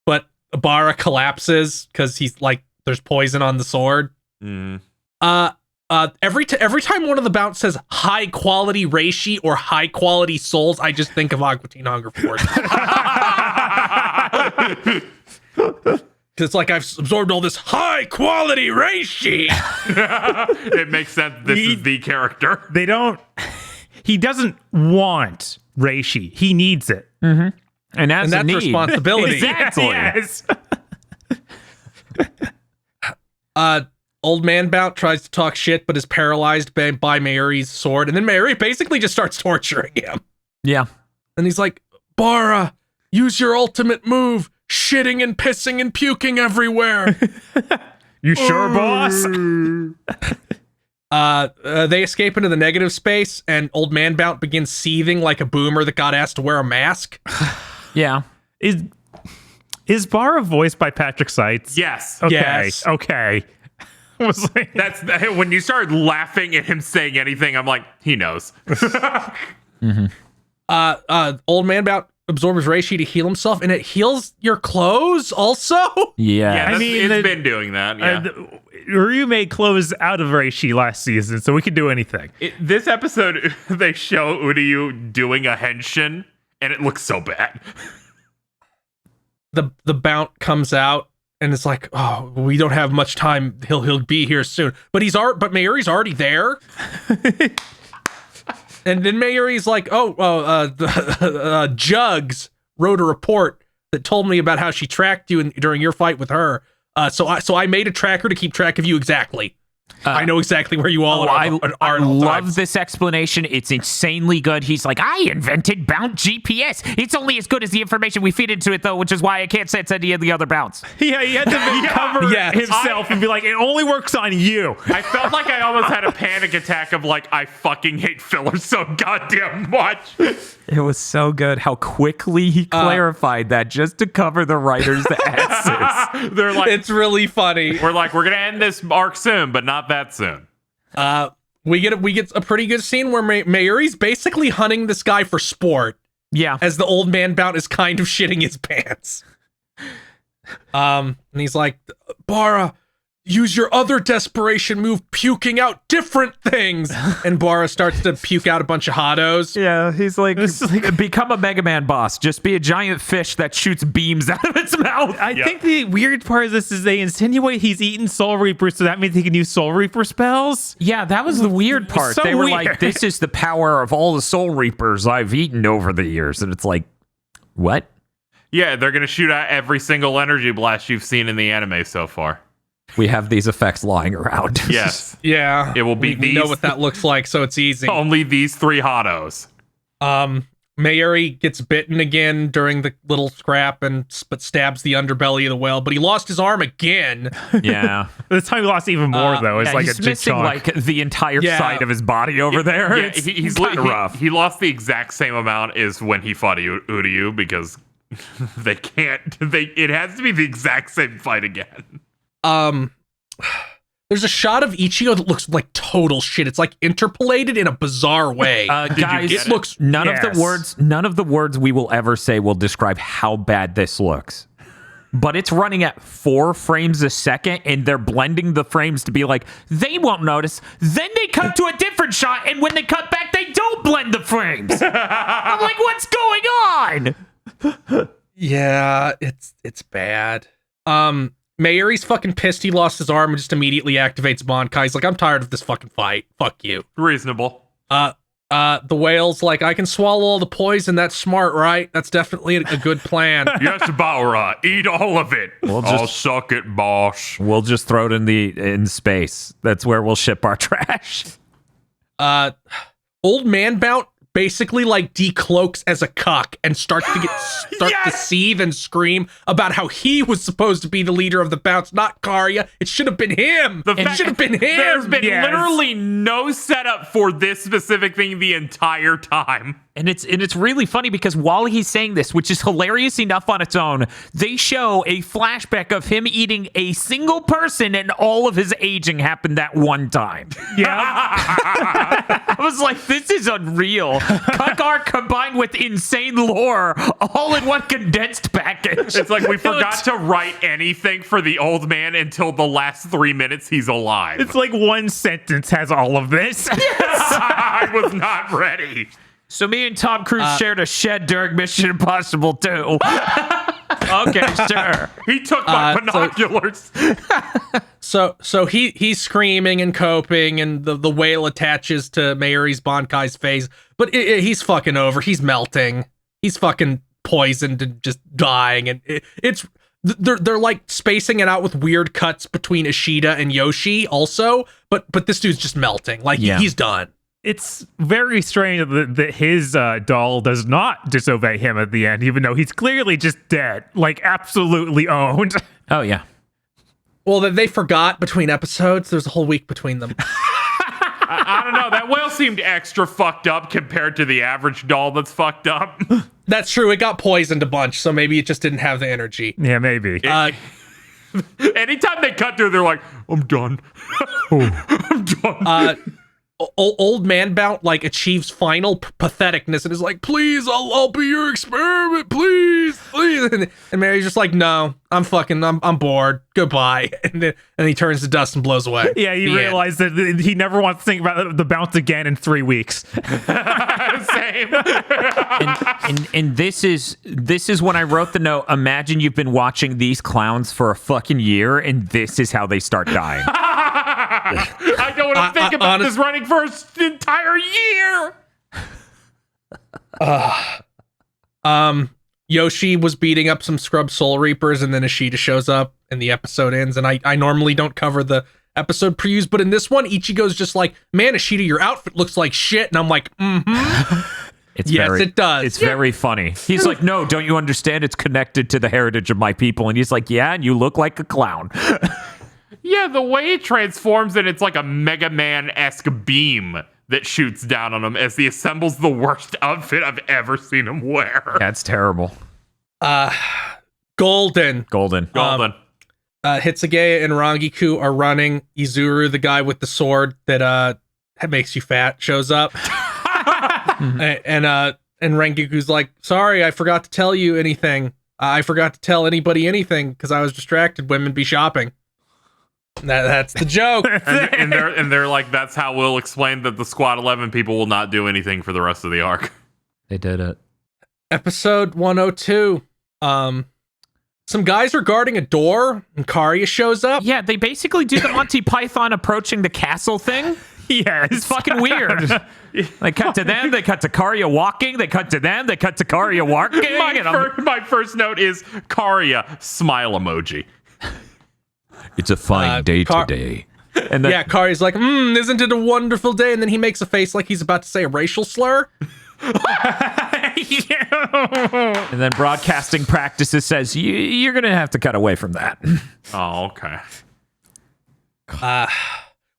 but Bara collapses because he's like, there's poison on the sword. Every time one of the Bounts says high quality reishi or high quality souls, I just think of Aqua Teen Hunger Force. It's like I've absorbed all this high quality reishi. It makes sense. This is the character. He doesn't want reishi. He needs it. Mm-hmm. And that's a need. Responsibility. Exactly. Yes. Old Man Bount tries to talk shit, but is paralyzed by Mayuri's sword. And then Mayuri basically just starts torturing him. Yeah. And he's like, Bara, use your ultimate move. Shitting and pissing and puking everywhere. You sure, boss? They escape into the negative space, and Old Man Bount begins seething like a boomer that got asked to wear a mask. Yeah. Is Bara voiced by Patrick Seitz? Yes. Okay. Yes. Okay. That's when you started laughing at him saying anything, I'm like, he knows. Mm-hmm. Old Man Bount absorbs reishi to heal himself, and it heals your clothes also. Yeah, it's been doing that. Yeah, Ryu made clothes out of reishi last season, so we can do anything. This episode, they show Uryu doing a henshin, and it looks so bad. The Bount comes out, and it's like, oh, we don't have much time. He'll be here soon, but Mayuri's already there. And then Mayuri's like, Jugs wrote a report that told me about how she tracked you during your fight with her. So I made a tracker to keep track of you exactly. I know exactly where you all are. I love this explanation. It's insanely good. He's like, I invented Bount GPS. It's only as good as the information we feed into it, though, which is why I can't say it's any of the other Bounts. Yeah, he had to cover himself and be like, it only works on you. I felt like I almost had a panic attack of like, I fucking hate fillers so goddamn much. It was so good how quickly he clarified that just to cover the writer's asses. They're like, it's really funny. We're going to end this arc soon, but not that soon. we get a pretty good scene where Mayuri's basically hunting this guy for sport. Yeah. As the old man Bount is kind of shitting his pants. And he's like, Bara, use your other desperation move, puking out different things. And Bara starts to puke out a bunch of hottos. Yeah, he's like, become a Mega Man boss. Just be a giant fish that shoots beams out of its mouth. I think the weird part of this is they insinuate he's eaten Soul Reapers, so that means he can use Soul Reaper spells? Yeah, that was the weird part. So they were weird. like, this is the power of all the Soul Reapers I've eaten over the years. And it's like, what? Yeah, they're going to shoot out every single energy blast you've seen in the anime so far. We have these effects lying around. Yes. Yeah. It will be we know what that looks like, so it's easy. Only these 3 hottos. Mayuri gets bitten again during the little scrap but stabs the underbelly of the whale, but he lost his arm again. Yeah. This time he lost even more, though. It's Yeah, like he's a big missing chunk. like the entire side of his body over there. Yeah, It's he's kind of rough. He lost the exact same amount as when he fought Uryu because they can't. It has to be the exact same fight again. There's a shot of Ichigo that looks like total shit. It's like interpolated in a bizarre way. Guys, it looks none of the words we will ever say will describe how bad this looks. But it's running at 4 frames a second, and they're blending the frames to be like, they won't notice. Then they cut to a different shot, and when they cut back, they don't blend the frames. I'm like, what's going on? Yeah, it's bad. Mayuri's fucking pissed he lost his arm and just immediately activates Bankai. He's like, I'm tired of this fucking fight. Fuck you. Reasonable. The whale's like, I can swallow all the poison. That's smart, right? That's definitely a good plan. Yes, Bara, eat all of it. I'll suck it, boss. We'll just throw it in space. That's where we'll ship our trash. Old man Bount basically like decloaks as a cuck and starts to seethe and scream about how he was supposed to be the leader of the Bounts, not Kariya. It should have been him. It should have been him. There's been literally no setup for this specific thing the entire time. And it's really funny because while he's saying this, which is hilarious enough on its own, they show a flashback of him eating a single person and all of his aging happened that one time. Yeah. I was like, this is unreal. Cuck art combined with insane lore all in one condensed package. It's like we forgot to write anything for the old man until the last 3 minutes he's alive. It's like one sentence has all of this. I was not ready. So me and Tom Cruise shared a shed during Mission Impossible 2. Okay, sure. He took my binoculars. So he's screaming and coping, and the whale attaches to Mayuri's Bankai's face, but he's fucking over. He's melting. He's fucking poisoned and just dying, and they're like spacing it out with weird cuts between Ishida and Yoshi also, but this dude's just melting. Like he's done. It's very strange that his doll does not disobey him at the end, even though he's clearly just dead, like absolutely owned. Oh, yeah. Well, they forgot between episodes. There's a whole week between them. I don't know. That whale seemed extra fucked up compared to the average doll that's fucked up. That's true. It got poisoned a bunch, so maybe it just didn't have the energy. Yeah, maybe. Anytime they cut through, they're like, I'm done. I'm done. Old man Bount like achieves final patheticness and is like, please, I'll be your experiment, please. And Mary's just like, no, I'm bored. Goodbye. And he turns to dust and blows away. Yeah, he realized that he never wants to think about the Bounce again in 3 weeks. Same. And this is when I wrote the note. Imagine you've been watching these clowns for a fucking year, and this is how they start dying. I don't want to think about this running for an entire year. Yoshi was beating up some scrub Soul Reapers, and then Ishida shows up, and the episode ends. And I normally don't cover the episode previews, but in this one, Ichigo's just like, man, Ishida, your outfit looks like shit. And I'm like, it does. It's very funny. He's like, no, don't you understand? It's connected to the heritage of my people. And he's like, yeah, and you look like a clown. Yeah, the way it transforms, and it's like a Mega Man-esque beam that shoots down on him as he assembles the worst outfit I've ever seen him wear. That's terrible. Golden. Hitsuge and Rangiku are running. Izuru, the guy with the sword that that makes you fat, shows up. and Rengiku's like, sorry, I forgot to tell you anything. I forgot to tell anybody anything because I was distracted. Women be shopping. That's the joke. and they're like, that's how we'll explain that the Squad 11 people will not do anything for the rest of the arc. They did it. Episode 102. Some guys are guarding a door and Kariya shows up. Yeah, they basically do the Monty Python approaching the castle thing. Yeah, It's fucking weird. They cut to them, they cut to Kariya walking, they cut to them, they cut to Kariya walking. My first note is Kariya, smile emoji. It's a fine day today. And then, Yeah, Kariya's like, isn't it a wonderful day? And then he makes a face like he's about to say a racial slur. and then broadcasting practices says, you're going to have to cut away from that. Oh, okay.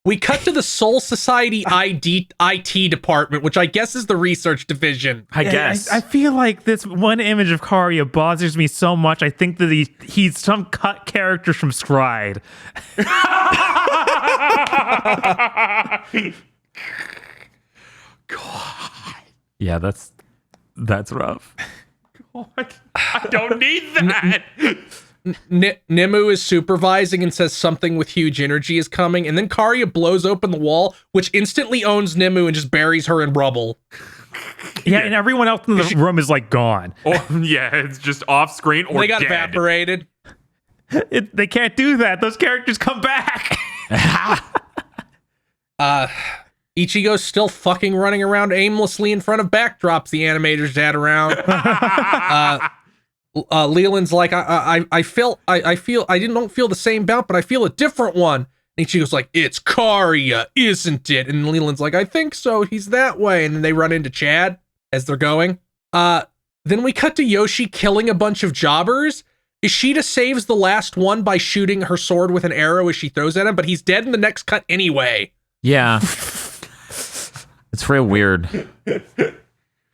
We cut to the Soul Society IT department, which I guess is the research division. I guess. I feel like this one image of Kariya bothers me so much. I think that he's some cut character from Stride. God. Yeah, that's rough. What? I don't need that. Nimue is supervising and says something with huge energy is coming, and then Kariya blows open the wall, which instantly owns Nimue and just buries her in rubble. Yeah, and everyone else in the room is like gone. Oh, yeah, it's just off screen or They got dead. evaporated. They can't do that. Those characters come back. Ichigo's still fucking running around aimlessly in front of backdrops the animators had around. Leland's like, I don't feel the same Bount, but I feel a different one. And Ichigo's like, it's Kariya, isn't it? And Leland's like, I think so. He's that way. And then they run into Chad as they're going. Then we cut to Yoshi killing a bunch of jobbers. Ishida saves the last one by shooting her sword with an arrow as she throws at him, but he's dead in the next cut anyway. Yeah. It's real weird.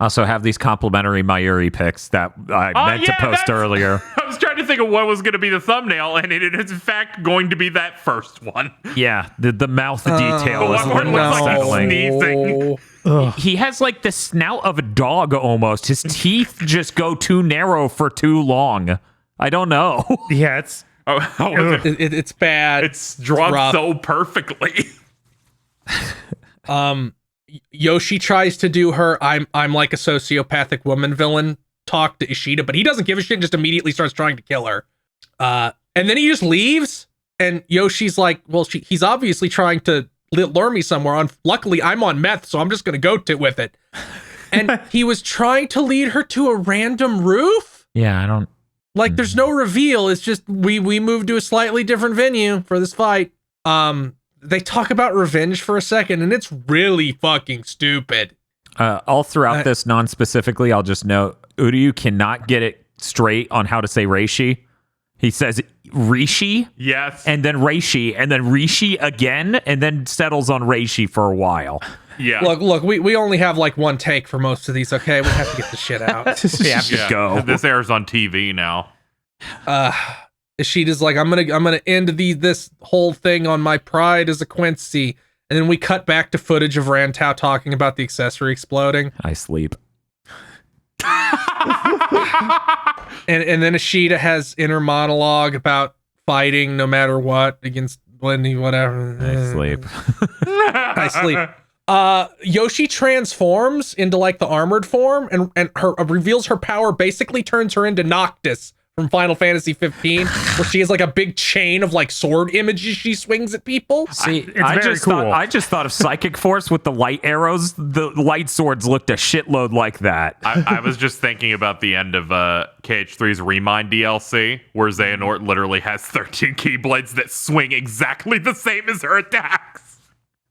Also have these complimentary Mayuri pics that I meant to post earlier. I was trying to think of what was going to be the thumbnail, and it is in fact going to be that first one. Yeah, the mouth detail is a one little where it's like unsettling. sneezing. He has like the snout of a dog almost. His teeth just go too narrow for too long. I don't know. Yeah, it's It's bad. It's drawn rough. so perfectly. Yoshi tries to do her I'm like a sociopathic woman villain talk to Ishida, but he doesn't give a shit and just immediately starts trying to kill her. And then he just leaves, and Yoshi's like, well, he's obviously trying to lure me somewhere. Luckily, I'm on meth, so I'm just going to go with it. And he was trying to lead her to a random roof? Yeah, I don't... Like, there's no reveal. It's just we moved to a slightly different venue for this fight. They talk about revenge for a second, and it's really fucking stupid. All throughout this, non-specifically, I'll just note, Uryu cannot get it straight on how to say Reishi. He says Rishi, Yes. and then Reishi, and then Rishi again, and then settles on Reishi for a while. Yeah. Look, we only have like one take for most of these, okay? We have to get this shit out. We have to go. This airs on TV now. Ishida's like, I'm gonna end this whole thing on my pride as a Quincy. And then we cut back to footage of Rantau talking about the accessory exploding. I sleep. And then Ishida has inner monologue about fighting no matter what against Blendy, whatever. I sleep. I sleep. Yoshi transforms into like the armored form and her reveals her power, basically turns her into Noctis from Final Fantasy 15, where she has like a big chain of like sword images she swings at people. See, It's very cool. I just thought of Psychic Force with the light arrows. The light swords looked a shitload like that. I was just thinking about the end of KH3's Remind DLC, where Xehanort literally has 13 Keyblades that swing exactly the same as her attacks.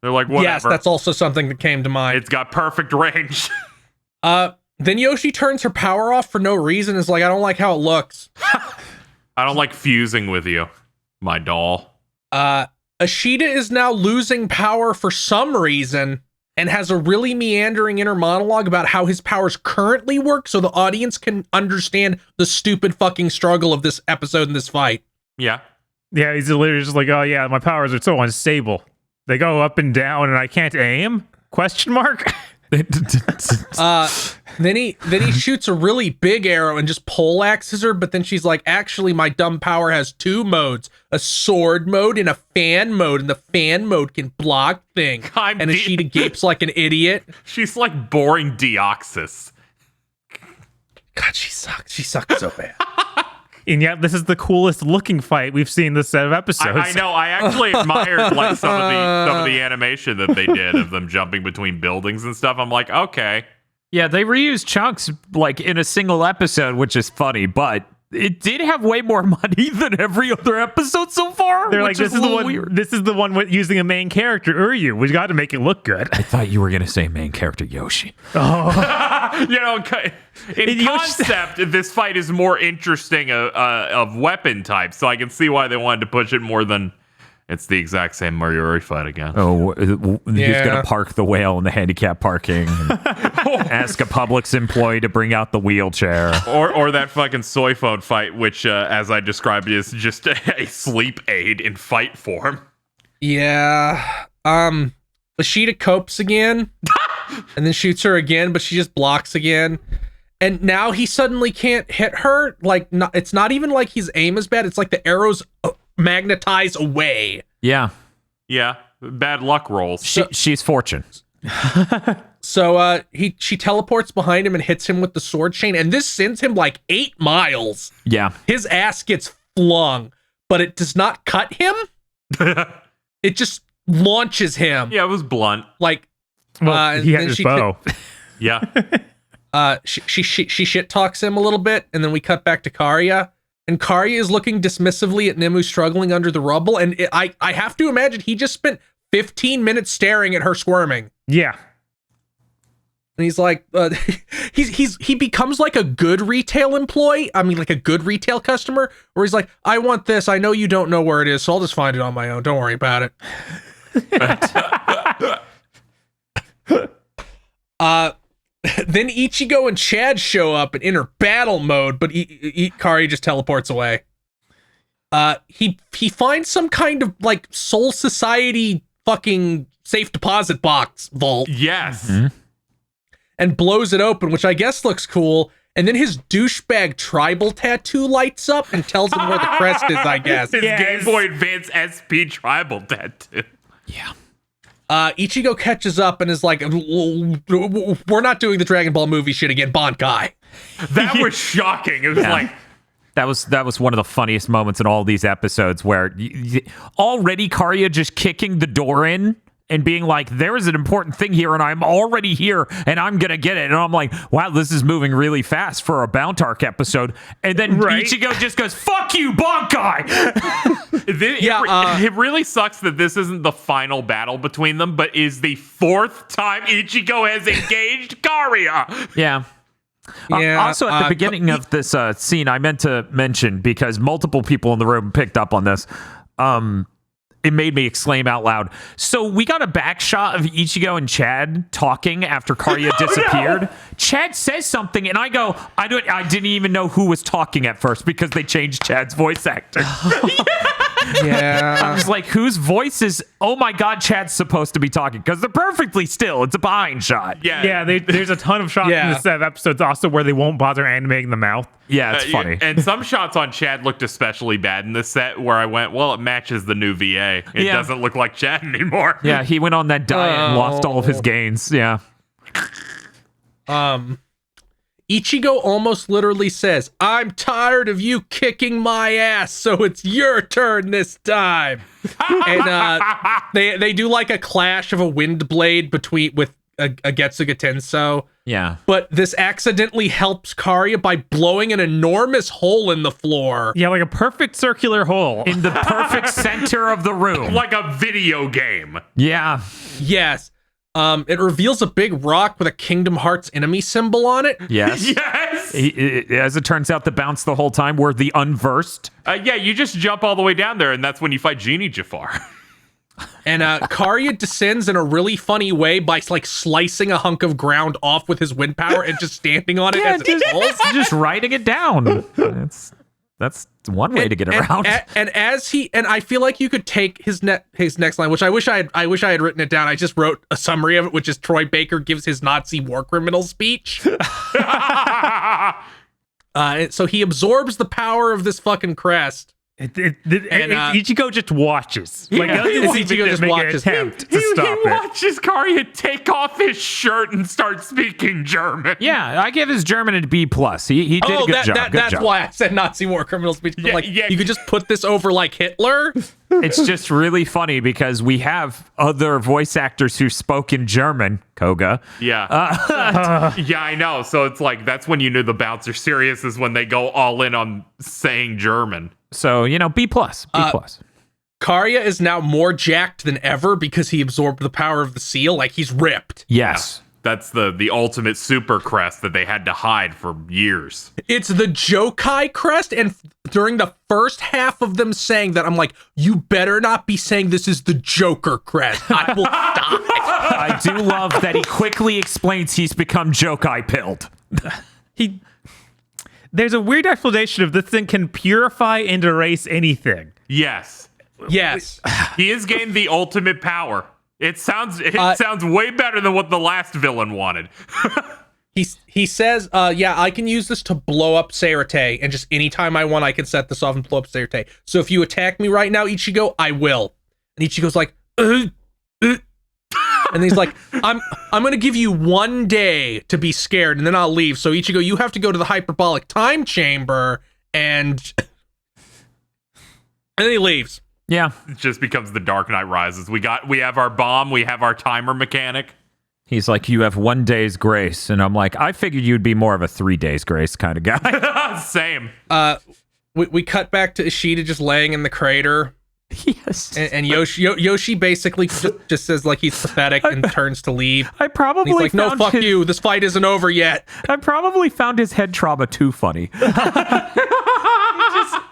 They're like, whatever. Yes, that's also something that came to mind. It's got perfect range. Then Yoshi turns her power off for no reason. Is like, I don't like how it looks. I don't like fusing with you, my doll. Ishida is now losing power for some reason and has a really meandering inner monologue about how his powers currently work so the audience can understand the stupid fucking struggle of this episode and this fight. Yeah. yeah, he's literally just like, oh yeah, my powers are so unstable. They go up and down, and I can't aim? Question mark. Then he shoots a really big arrow and just poleaxes her, but then she's like, actually, my dumb power has 2 modes, a sword mode and a fan mode, and the fan mode can block things. And Ishida gapes like an idiot. She's like boring Deoxys. God, she sucks. She sucks so bad. And yet, this is the coolest looking fight we've seen this set of episodes. I know. I actually admired like some of the animation that they did of them jumping between buildings and stuff. I'm like, okay. Yeah, they reused chunks like in a single episode, which is funny, but it did have way more money than every other episode so far. They're like, this is the one. Weird. This is the one with using a main character, Uryu. We got to make it look good. I thought you were gonna say main character Yoshi. You know, in concept, this fight is more interesting of weapon type, so I can see why they wanted to push it more than it's the exact same Mayuri fight again. Oh, he's gonna park the whale in the handicap parking. And ask a Publix employee to bring out the wheelchair. Or that fucking Soi Fon fight, which, as I described, is just a sleep aid in fight form. Yeah. Ishida copes again, and then shoots her again, but she just blocks again. And now he suddenly can't hit her. Like, it's not even like his aim is bad. It's like the arrows magnetize away. Yeah. Yeah. Bad luck rolls. She's fortune. So she teleports behind him and hits him with the sword chain, and this sends him like 8 miles. Yeah. His ass gets flung, but it does not cut him. It just launches him. Yeah, it was blunt. Like, well, he had his bow. Yeah. She shit talks him a little bit, and then we cut back to Kariya. And Kariya is looking dismissively at Nimue struggling under the rubble, and I have to imagine he just spent 15 minutes staring at her squirming. Yeah. And he's like, he becomes like a good retail employee. I mean, like a good retail customer, where he's like, I want this. I know you don't know where it is, so I'll just find it on my own. Don't worry about it. Then Ichigo and Chad show up and enter battle mode, but Kari just teleports away. He finds some kind of like Soul Society fucking safe deposit box vault. Yes. Mm-hmm. And blows it open, which I guess looks cool. And then his douchebag tribal tattoo lights up and tells him where the crest is, I guess. His Game Boy Advance SP tribal tattoo. Yeah. Ichigo catches up and is like, we're not doing the Dragon Ball movie shit again, Bankai. That was shocking. It was like... That was one of the funniest moments in all these episodes where already Kariya just kicking the door in and being like, there is an important thing here and I'm already here and I'm going to get it. And I'm like, wow, this is moving really fast for a Bount arc episode. And then Ichigo just goes, fuck you, Bankai! It really sucks that this isn't the final battle between them, but is the 4th time Ichigo has engaged Kariya. Yeah. Yeah, also, at the beginning of this scene, I meant to mention, because multiple people in the room picked up on this, it made me exclaim out loud. So we got a back shot of Ichigo and Chad talking after Kariya disappeared. No. Chad says something, and I go, I didn't even know who was talking at first because they changed Chad's voice actor. Yeah. I was like, whose voice is, oh my God, Chad's supposed to be talking? Because they're perfectly still. It's a behind shot. Yeah, there's a ton of shots in this set of episodes also where they won't bother animating the mouth. Yeah, it's funny. And some shots on Chad looked especially bad in this set where I went, well, it matches the new VA. It doesn't look like Chad anymore. Yeah, he went on that diet and lost all of his gains. Yeah. Ichigo almost literally says, I'm tired of you kicking my ass, so it's your turn this time. And they do like a clash of a wind blade with a Getsuga Tenso. Yeah. But this accidentally helps Kariya by blowing an enormous hole in the floor. Yeah, like a perfect circular hole. In the perfect center of the room. Like a video game. Yeah. Yes. It reveals a big rock with a Kingdom Hearts enemy symbol on it. Yes. Yes. As it turns out, the Bounts the whole time were the unversed. Yeah, you just jump all the way down there, and that's when you fight Genie Jafar. And Kariya descends in a really funny way by like slicing a hunk of ground off with his wind power and just standing on it as it falls. Just writing it down. That's one way to get around. And I feel like you could take his next line, which I wish I had written it down. I just wrote a summary of it, which is Troy Baker gives his Nazi war criminal speech. So he absorbs the power of this fucking crest. Ichigo just watches. Like, Ichigo just watches. He watches Kariya take off his shirt and start speaking German. Yeah, I give his German a B+. He did a good job. That's why I said Nazi war criminal speech. You could just put this over like Hitler. It's just really funny because we have other voice actors who spoke in German, Koga. Yeah. Yeah, I know. So it's like, that's when you knew the Bounts are serious, is when they go all in on saying German. So, B+. B+. Kariya is now more jacked than ever because he absorbed the power of the seal. Like, he's ripped. Yes. Yeah. That's the ultimate super crest that they had to hide for years. It's the Jokai crest, and during the first half of them saying that, I'm like, you better not be saying this is the Joker crest. I will die. I do love that he quickly explains he's become Jokai pilled. There's a weird explanation of this thing can purify and erase anything. Yes. Yes. He has gained the ultimate power. It sounds way better than what the last villain wanted. He says, I can use this to blow up Sarate, and just anytime I want, I can set this off and blow up Sarate. So if you attack me right now, Ichigo, I will. And Ichigo's like, and he's like, I'm gonna give you 1 day to be scared, and then I'll leave. So Ichigo, you have to go to the hyperbolic time chamber, and then he leaves. Yeah. It just becomes the Dark Knight Rises. We have our bomb, we have our timer mechanic. He's like, you have 1 day's grace. And I'm like, I figured you'd be more of a 3 days grace kind of guy. Same. We cut back to Ishida just laying in the crater. Yes. And Yoshi basically just says like he's pathetic and turns to leave. I probably and he's like, no, fuck you. This fight isn't over yet. I probably found his head trauma too funny.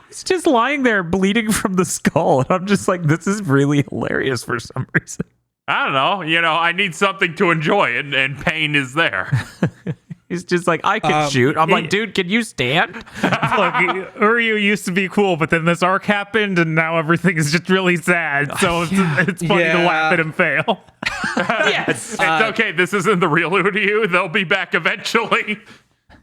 He's just lying there bleeding from the skull. And I'm just like, this is really hilarious for some reason. I don't know. I need something to enjoy, and pain is there. He's just like, I can shoot. I'm like, dude, can you stand? Look, Uryu used to be cool, but then this arc happened, and now everything is just really sad. So it's funny to laugh at him fail. Yes. It's okay. This isn't the real Uryu. They'll be back eventually.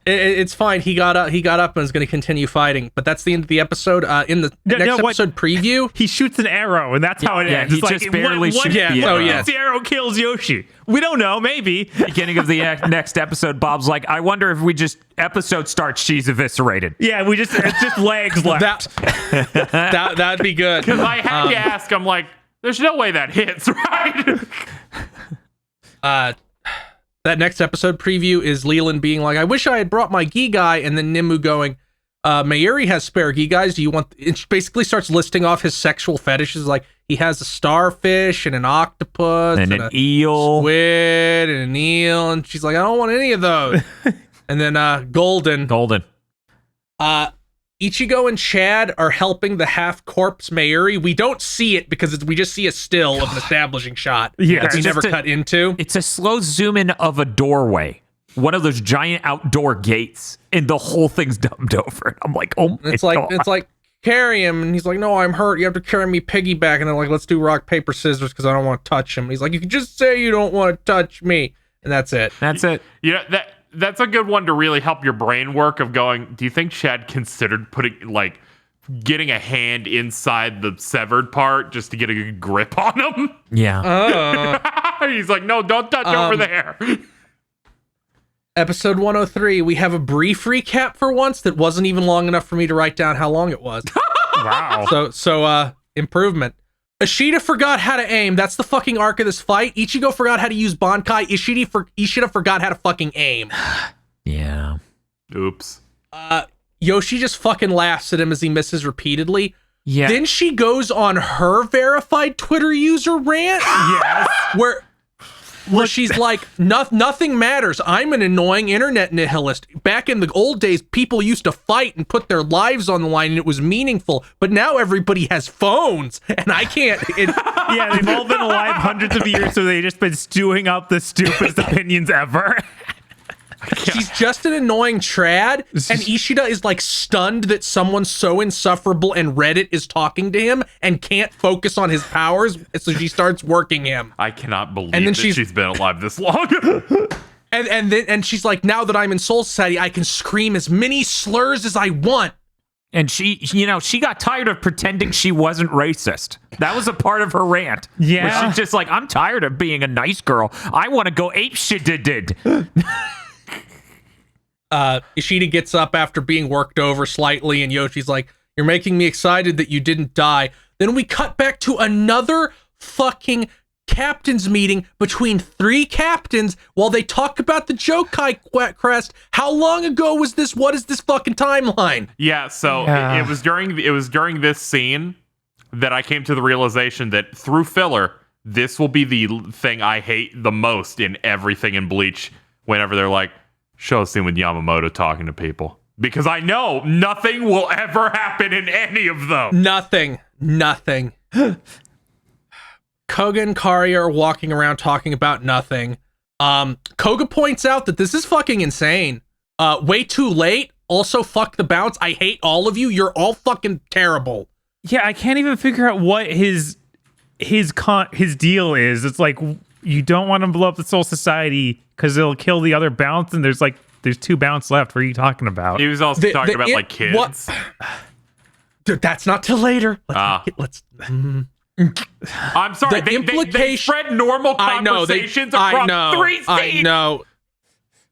It's fine. He got up and is going to continue fighting. But that's the end of the episode. In the next episode preview, he shoots an arrow, and that's how it ends. He just barely shoots the arrow. If the arrow kills Yoshi, we don't know. Maybe. Beginning of the next episode, Bob's like, I wonder if we just episode starts, she's eviscerated. Yeah, it's just legs left. That'd be good. Because I had to ask. I'm like, there's no way that hits, right? That next episode preview is Leland being like, I wish I had brought my Gigai, and then Nimue going, Mayuri has spare Gigais. Do you want... It basically starts listing off his sexual fetishes, like he has a starfish and an octopus and an eel, squid and an eel, and she's like, I don't want any of those. And then Golden. Ichigo and Chad are helping the half-corpse Mayuri. We don't see it because we just see a still of an establishing shot that we never cut into. It's a slow zoom in of a doorway. One of those giant outdoor gates, and the whole thing's dumped over. And I'm like, oh my God. It's like, carry him. And he's like, no, I'm hurt. You have to carry me piggyback. And they're like, let's do rock, paper, scissors because I don't want to touch him. He's like, you can just say you don't want to touch me. And that's it. That's it. Yeah, that's a good one to really help your brain work of going, do you think Chad considered getting a hand inside the severed part just to get a good grip on him? Yeah. He's like, no, don't touch over there. Episode 103, we have a brief recap for once that wasn't even long enough for me to write down how long it was. Wow. So improvement. Ishida forgot how to aim. That's the fucking arc of this fight. Ichigo forgot how to use Bankai. Ishida forgot how to fucking aim. Yeah. Oops. Yoshi just fucking laughs at him as he misses repeatedly. Yeah. Then she goes on her verified Twitter user rant. Yes. Where she's like, nothing matters. I'm an annoying internet nihilist. Back in the old days, people used to fight and put their lives on the line, and it was meaningful. But now everybody has phones, and I can't. Yeah, they've all been alive hundreds of years, so they've just been stewing up the stupidest opinions ever. She's just an annoying trad, and Ishida is like stunned that someone so insufferable and Reddit is talking to him and can't focus on his powers, so she starts working him. I cannot believe that she's been alive this long. And she's like, now that I'm in Soul Society, I can scream as many slurs as I want. And she got tired of pretending she wasn't racist. That was a part of her rant. Yeah. Where she's just like, I'm tired of being a nice girl. I want to go apeshit. Ishida gets up after being worked over slightly, and Yoshi's like, you're making me excited that you didn't die. Then we cut back to another fucking captain's meeting between 3 captains while they talk about the Jokai crest. How long ago was this? What is this fucking timeline? Yeah, so it was during this scene that I came to the realization that through filler, this will be the thing I hate the most in everything in Bleach. Whenever they're like, show a scene with Yamamoto talking to people, because I know nothing will ever happen in any of them. Nothing. Koga and Kariya are walking around talking about nothing. Koga points out that this is fucking insane. Way too late. Also, fuck the Bounts. I hate all of you. You're all fucking terrible. Yeah, I can't even figure out what his deal is. It's like, you don't want to blow up the Soul Society because it'll kill the other Bounts, and there's 2 Bounts left. What are you talking about? He was also talking about like kids. What? Dude, that's not till later. I'm sorry. They spread normal conversations across 3 scenes.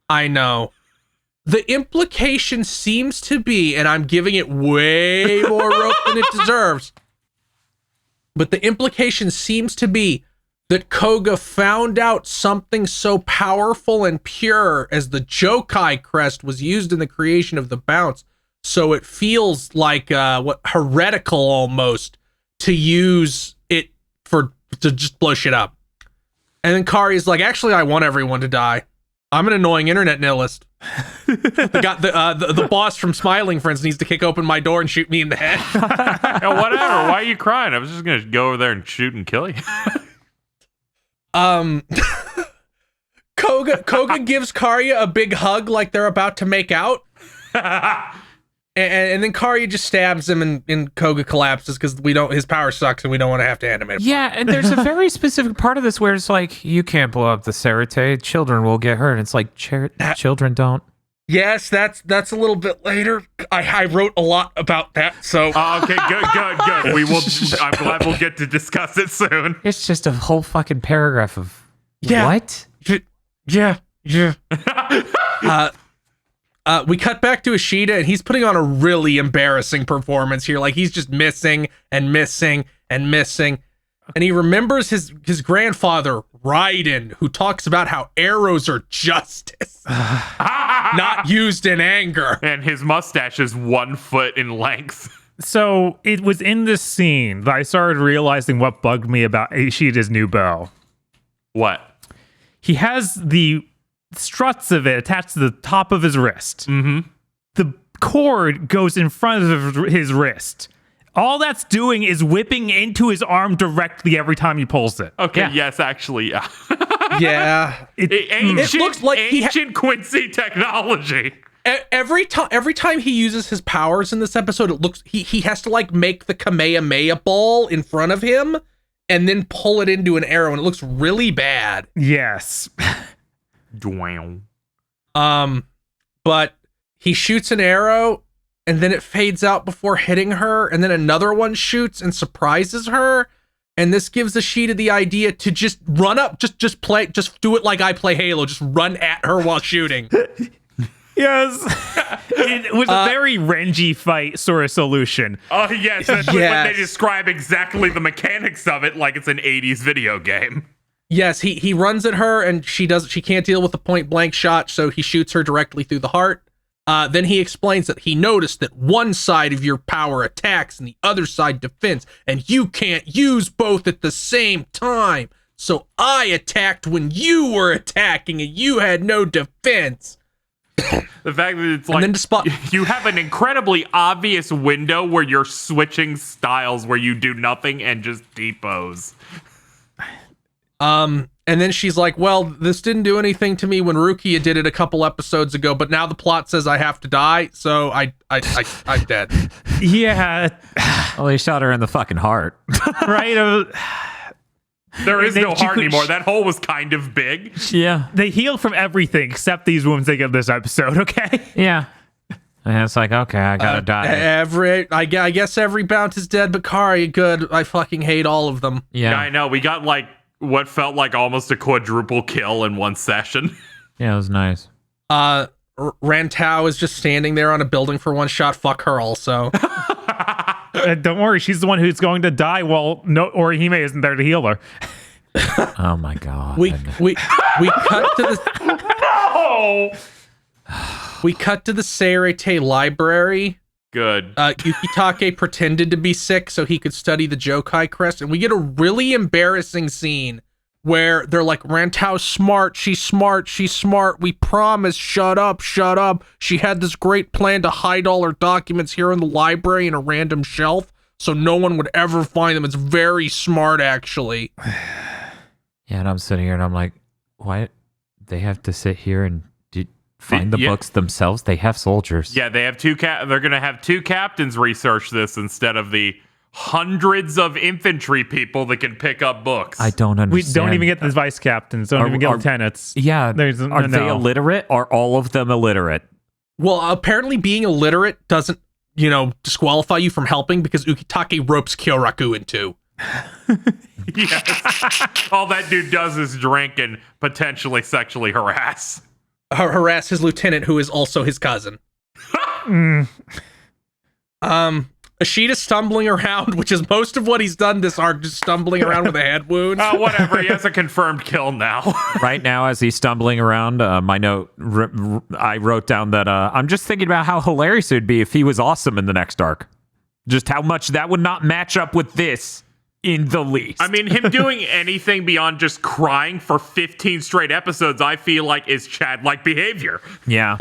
I know. The implication seems to be, and I'm giving it way more rope than it deserves, but the implication seems to be that Koga found out something so powerful and pure as the Jokai crest was used in the creation of the Bounts, so it feels like heretical almost to use it to just blow shit up. And then Kari's like, actually, I want everyone to die. I'm an annoying internet nihilist. The boss from Smiling Friends needs to kick open my door and shoot me in the head. Whatever. Why are you crying? I was just gonna go over there and shoot and kill you. Koga gives Kariya a big hug like they're about to make out. And then Kariya just stabs him, and Koga collapses because his power sucks and we don't want to have to animate him. Yeah, and there's a very specific part of this where it's like, you can't blow up the Serite, children will get hurt. It's like, children don't. Yes, that's a little bit later. I wrote a lot about that, so. Okay, good. We will. I'm glad we'll get to discuss it soon. It's just a whole fucking paragraph of what? Yeah. We cut back to Ishida, and he's putting on a really embarrassing performance here. Like, he's just missing. And he remembers his grandfather, Raiden, who talks about how arrows are justice, not used in anger. And his mustache is 1 foot in length. So it was in this scene that I started realizing what bugged me about Ishida's new bow. What? He has the struts of it attached to the top of his wrist. Mm-hmm. The cord goes in front of his wrist. All that's doing is whipping into his arm directly every time he pulls it. Okay, yes, actually, yeah. Yeah. It looks like ancient Quincy technology. Every time he uses his powers in this episode, it looks he has to like make the Kamehameha ball in front of him and then pull it into an arrow, and it looks really bad. Yes. But he shoots an arrow, and then it fades out before hitting her, and then another one shoots and surprises her, and this gives Ishida the idea to just run up, just do it like I play Halo, just run at her while shooting. Yes. It was a very Renji fight sort of solution. Oh, yes. That's when they describe exactly the mechanics of it like it's an 80s video game. Yes, he runs at her, and she can't deal with the point blank shot, so he shoots her directly through the heart. Then he explains that he noticed that one side of your power attacks and the other side defends, and you can't use both at the same time. So I attacked when you were attacking, and you had no defense. The fact that it's like you have an incredibly obvious window where you're switching styles where you do nothing and just depose. And then she's like, well, this didn't do anything to me when Rukia did it a couple episodes ago, but now the plot says I have to die, so I'm dead. Yeah. Well, they shot her in the fucking heart. Right? There is no heart anymore. That hole was kind of big. Yeah. They heal from everything except these wounds they get in this episode, okay? Yeah. And it's like, okay, I gotta die. I guess every Bount is dead, but Kariya, good. I fucking hate all of them. Yeah. I know. We got like what felt like almost a quadruple kill in one session. Yeah, it was nice. Rantau is just standing there on a building for one shot. Fuck her also. Don't worry, she's the one who's going to die while Orihime isn't there to heal her. Oh my god. We cut to the No! we cut to the Seirete library. Good. Yukitake pretended to be sick so he could study the Jokai crest, and we get a really embarrassing scene where they're like, Rantau's smart, she's smart, we promise, shut up. She had this great plan to hide all her documents here in the library in a random shelf, so no one would ever find them. It's very smart, actually. Yeah, and I'm sitting here and I'm like, why? They have to sit here and find the books themselves? They have soldiers. Yeah, they have they're going to have two captains research this instead of the hundreds of infantry people that can pick up books. I don't understand. We don't even get the vice captains, don't even get lieutenants. Yeah, are they illiterate? Are all of them illiterate? Well, apparently being illiterate doesn't, disqualify you from helping because Ukitake ropes Kyoraku in two. Yes. All that dude does is drink and potentially sexually harass his lieutenant, who is also his cousin. Ishida stumbling around, which is most of what he's done this arc, just stumbling around with a head wound. Oh, whatever. He has a confirmed kill now. Right now, as he's stumbling around, my note, I wrote down that I'm just thinking about how hilarious it would be if he was awesome in the next arc. Just how much that would not match up with this in the least. I mean, him doing anything beyond just crying for 15 straight episodes, I feel like is Chad-like behavior. Yeah.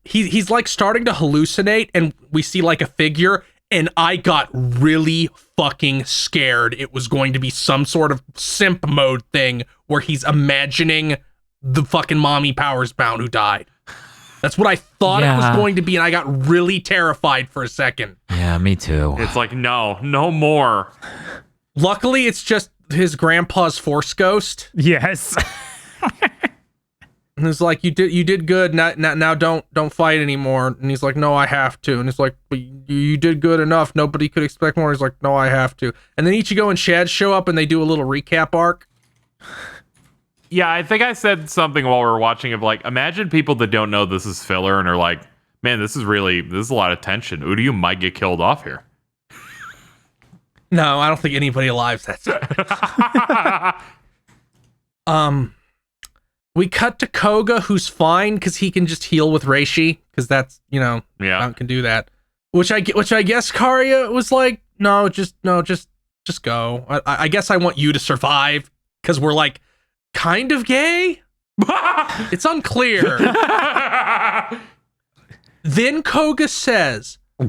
He's like starting to hallucinate, and we see like a figure, and I got really fucking scared. It was going to be some sort of simp mode thing where he's imagining the fucking mommy powers Bount who died. That's what I thought it was going to be, and I got really terrified for a second. Yeah, me too. It's like, no more. Luckily, it's just his grandpa's force ghost. Yes. And it's like, you did good. Now don't fight anymore. And he's like, no, I have to. And it's like, but you did good enough. Nobody could expect more. He's like, no, I have to. And then Ichigo and Shad show up and they do a little recap arc. Yeah, I think I said something while we were watching of like, imagine people that don't know this is filler and are like, man, this is a lot of tension. Uryu might get killed off here. No, I don't think anybody alive's that serious. We cut to Koga, who's fine because he can just heal with Reishi, because that's, Bount can do that. Which I guess Kariya was like, no, just go. I guess I want you to survive because we're like kind of gay. It's unclear. Then Koga says, I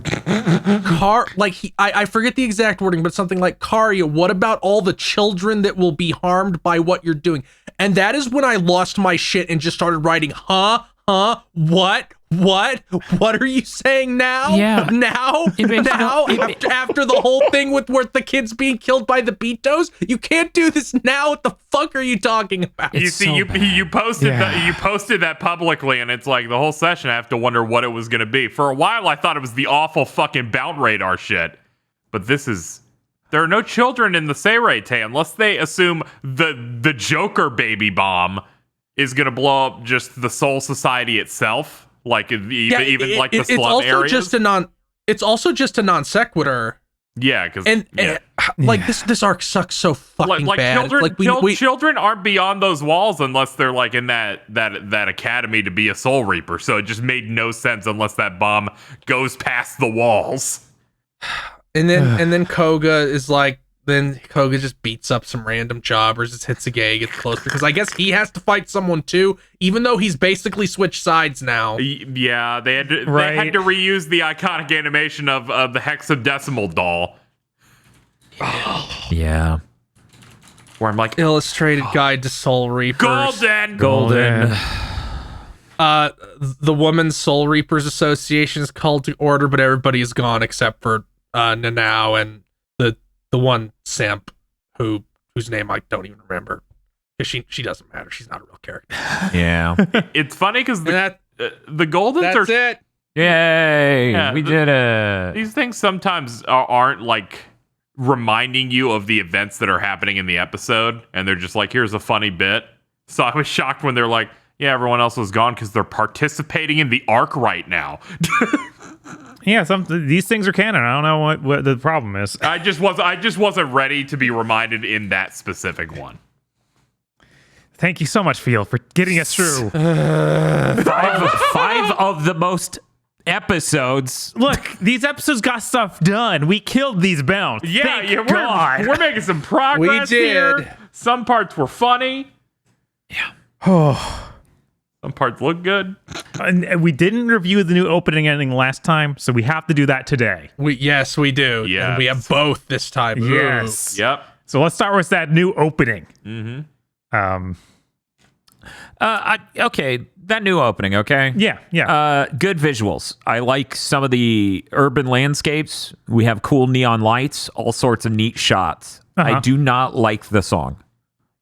forget the exact wording, but something like, Kariya, what about all the children that will be harmed by what you're doing? And that is when I lost my shit and just started writing, what are you saying now? Yeah. Now? After the whole thing with the kids being killed by the Beatos? You can't do this now. What the fuck are you talking about? You posted that publicly, and it's like the whole session I have to wonder what it was going to be. For a while, I thought it was the awful fucking Bount radar shit. But there are no children in the Seirete unless they assume the Joker baby bomb is going to blow up just the Soul Society itself. Like even like the slum areas. It's also just a non sequitur. Yeah, because this arc sucks so fucking bad. Children aren't beyond those walls unless they're like in that academy to be a Soul Reaper. So it just made no sense unless that bomb goes past the walls. And then Koga is like, then Koga just beats up some random jobbers as Hitsuge gets closer, because I guess he has to fight someone too, even though he's basically switched sides now. Yeah, they had to reuse the iconic animation of the hexadecimal doll. Yeah. where I'm like, Illustrated Guide to Soul Reapers. Golden. The Women's Soul Reapers Association is called to order, but everybody is gone except for Nanao and the one Samp whose name I don't even remember. Because she doesn't matter. She's not a real character. Yeah. it's funny because the Goldens That's are it. Yay. Yeah, we did it. these things sometimes aren't like reminding you of the events that are happening in the episode, and they're just like, here's a funny bit. So I was shocked when they're like, yeah, everyone else was gone because they're participating in the arc right now. Yeah, these things are canon. I don't know what the problem is. I just wasn't ready to be reminded in that specific one. Thank you so much, Phil, for getting us through. Five of the most episodes. Look, these episodes got stuff done. We killed these Bounts. Thank God. We're making some progress We did. here. Some parts were funny. Oh. Some parts look good. And we didn't review the new opening ending last time, so we have to do that today. Yes, we do. Yes. And we have both this time. Yes. Yep. So let's start with that new opening. Mm-hmm. Okay, that new opening, okay? Yeah. Good visuals. I like some of the urban landscapes. We have cool neon lights, all sorts of neat shots. I do not like the song.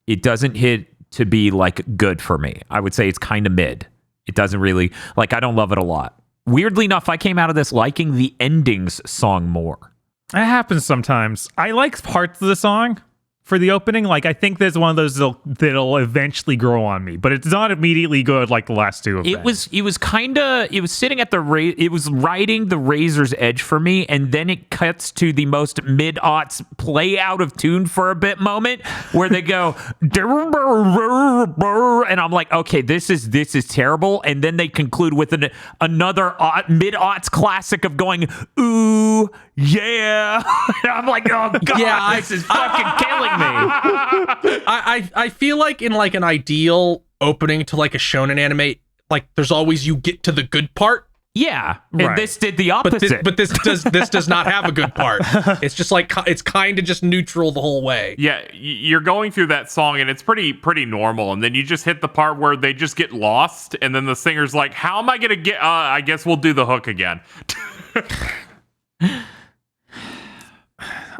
It doesn't hit to be like good for me. I would say it's kind of mid. It doesn't really, like, I don't love it a lot. Weirdly enough, I came out of this liking the endings song more. That happens sometimes. I like parts of the song for the opening. Like, I think there's one of those that'll eventually grow on me, but it's not immediately good like the last two of them. It was sitting at it was riding the razor's edge for me, and then it cuts to the most mid-aughts play out of tune for a bit moment where they go and I'm like, okay, this is terrible, and then they conclude with another mid-aughts classic of going ooh yeah. I'm like, oh god, Yeah, this is fucking killing me. I feel like in like an ideal opening to like a shonen anime, like there's always you get to the good part. Yeah, and Right. this did the But opposite. this does not have a good part. It's just like it's kind of just neutral the whole way. Yeah, you're going through that song and it's pretty normal, and then you just hit the part where they just get lost, and then the singer's like, "How am I gonna get? I guess we'll do the hook again."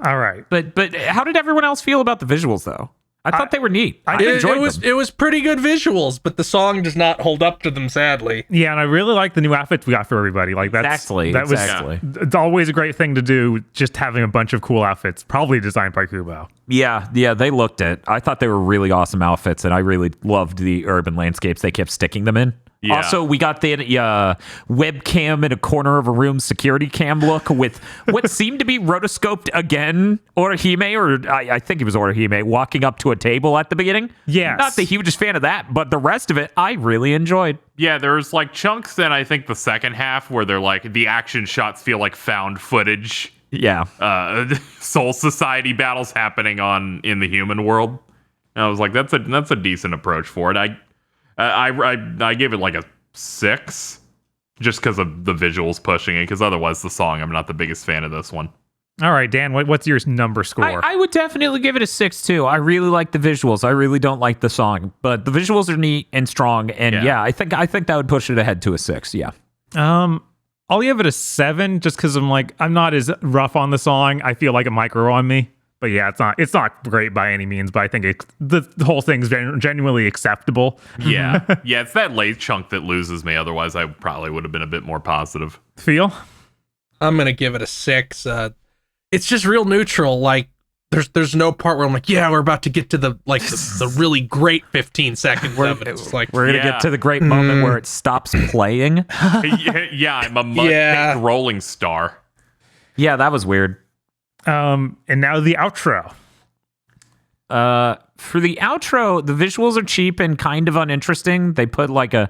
All right. But how did everyone else feel about the visuals though? I thought they were neat. I enjoyed them. It was pretty good visuals, but the song does not hold up to them, sadly. Yeah, and I really like the new outfits we got for everybody. Like Exactly. It's always a great thing to do, just having a bunch of cool outfits, probably designed by Kubo. Yeah, they looked it. I thought they were really awesome outfits, and I really loved the urban landscapes they kept sticking them in. Yeah. Also, we got the webcam in a corner of a room security cam look with what seemed to be rotoscoped again, Orihime, or I think it was Orihime, walking up to a table at the beginning. Yes. Not the hugest fan of that, but the rest of it, I really enjoyed. Yeah, there's like chunks in I think the second half where they're like the action shots feel like found footage. Yeah. Soul Society battles happening in the human world. And I was like, that's a decent approach for it. I gave it like a 6 just because of the visuals pushing it, because otherwise the song, I'm not the biggest fan of this one. All right, Dan, what's your number score? I would definitely give it a 6 too. I really like the visuals. I really don't like the song, but the visuals are neat and strong. And yeah, I think that would push it ahead to a 6. Yeah. I'll give it a 7 just because I'm not as rough on the song. I feel like it might grow on me. But yeah, it's not great by any means, but I think the whole thing's genuinely acceptable. Yeah. Yeah, it's that late chunk that loses me. Otherwise, I probably would have been a bit more positive. Feel? I'm gonna give it a 6. It's just real neutral. Like there's no part where I'm like, yeah, we're about to get to the really great 15 seconds of it. It's like We're going to get to the great moment where it stops playing. Yeah, I'm a mud-pink rolling star. Yeah, that was weird. And now the outro. For the outro, the visuals are cheap and kind of uninteresting. They put like a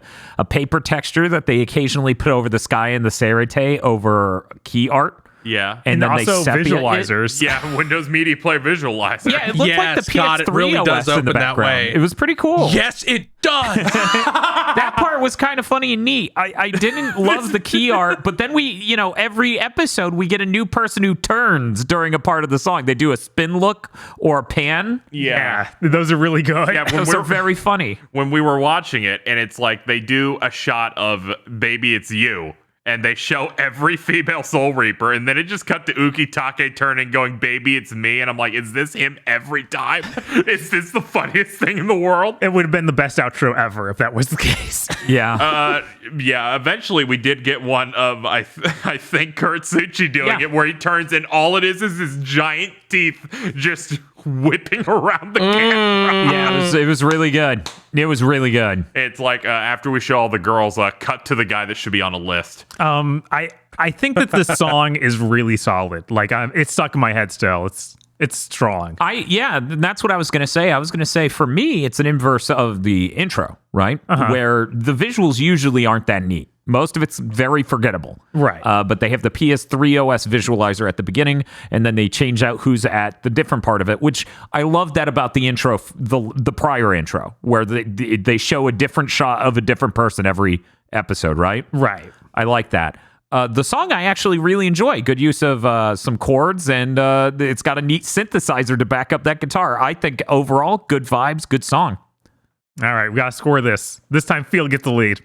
paper texture that they occasionally put over the sky and the serite over key art. Yeah. And then also they sepia visualizers. Yeah, Windows Media Player Visualizer. Yeah, it looked like the PS3 God, it really OS does in the open that background. way. It was pretty cool. Yes, it does. That part was kind of funny and neat. I didn't love the key art, but then every episode we get a new person who turns during a part of the song. They do a spin look or a pan. Yeah, those are really good. Yeah, Those are very funny. when we were watching it, and it's like they do a shot of Baby It's You, and they show every female Soul Reaper, and then it just cut to Ukitake turning, going, "Baby, it's me," and I'm like, is this him every time? Is this the funniest thing in the world? It would have been the best outro ever if that was the case. Yeah. Yeah, eventually we did get one of, I think, Kurtsuchi doing it, where he turns, and all it is his giant teeth just whipping around the camera. Yeah, it was really good. It was really good. It's like after we show all the girls, cut to the guy that should be on a list. I think that the song is really solid. Like it's stuck in my head still. It's strong. That's what I was going to say. I was going to say, for me, it's an inverse of the intro, right? Where the visuals usually aren't that neat. Most of it's very forgettable. Right. But they have the PS3 OS visualizer at the beginning, and then they change out who's at the different part of it, which I love that about the intro, the prior intro, where they show a different shot of a different person every episode, right? Right. I like that. The song I actually really enjoy. Good use of some chords, and it's got a neat synthesizer to back up that guitar. I think overall, good vibes, good song. All right, we got to score this. This time, Field gets the lead.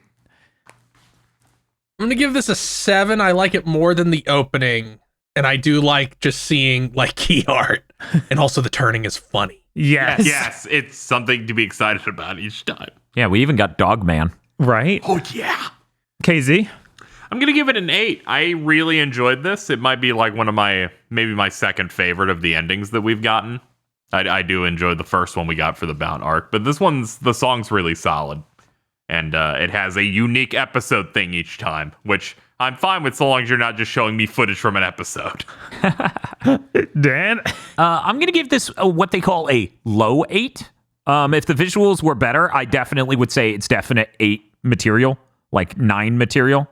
I'm gonna give this a 7. I like it more than the opening, and I do like just seeing like key art, and also the turning is funny. Yes. Yes, it's something to be excited about each time. Yeah, we even got Dogman. Right. Oh, yeah. KZ? I'm going to give it an 8. I really enjoyed this. It might be like maybe my second favorite of the endings that we've gotten. I do enjoy the first one we got for the Bount arc, but the song's really solid. And it has a unique episode thing each time, which I'm fine with so long as you're not just showing me footage from an episode. Dan? I'm going to give this what they call a low 8. If the visuals were better, I definitely would say it's definite 8 material, like 9 material.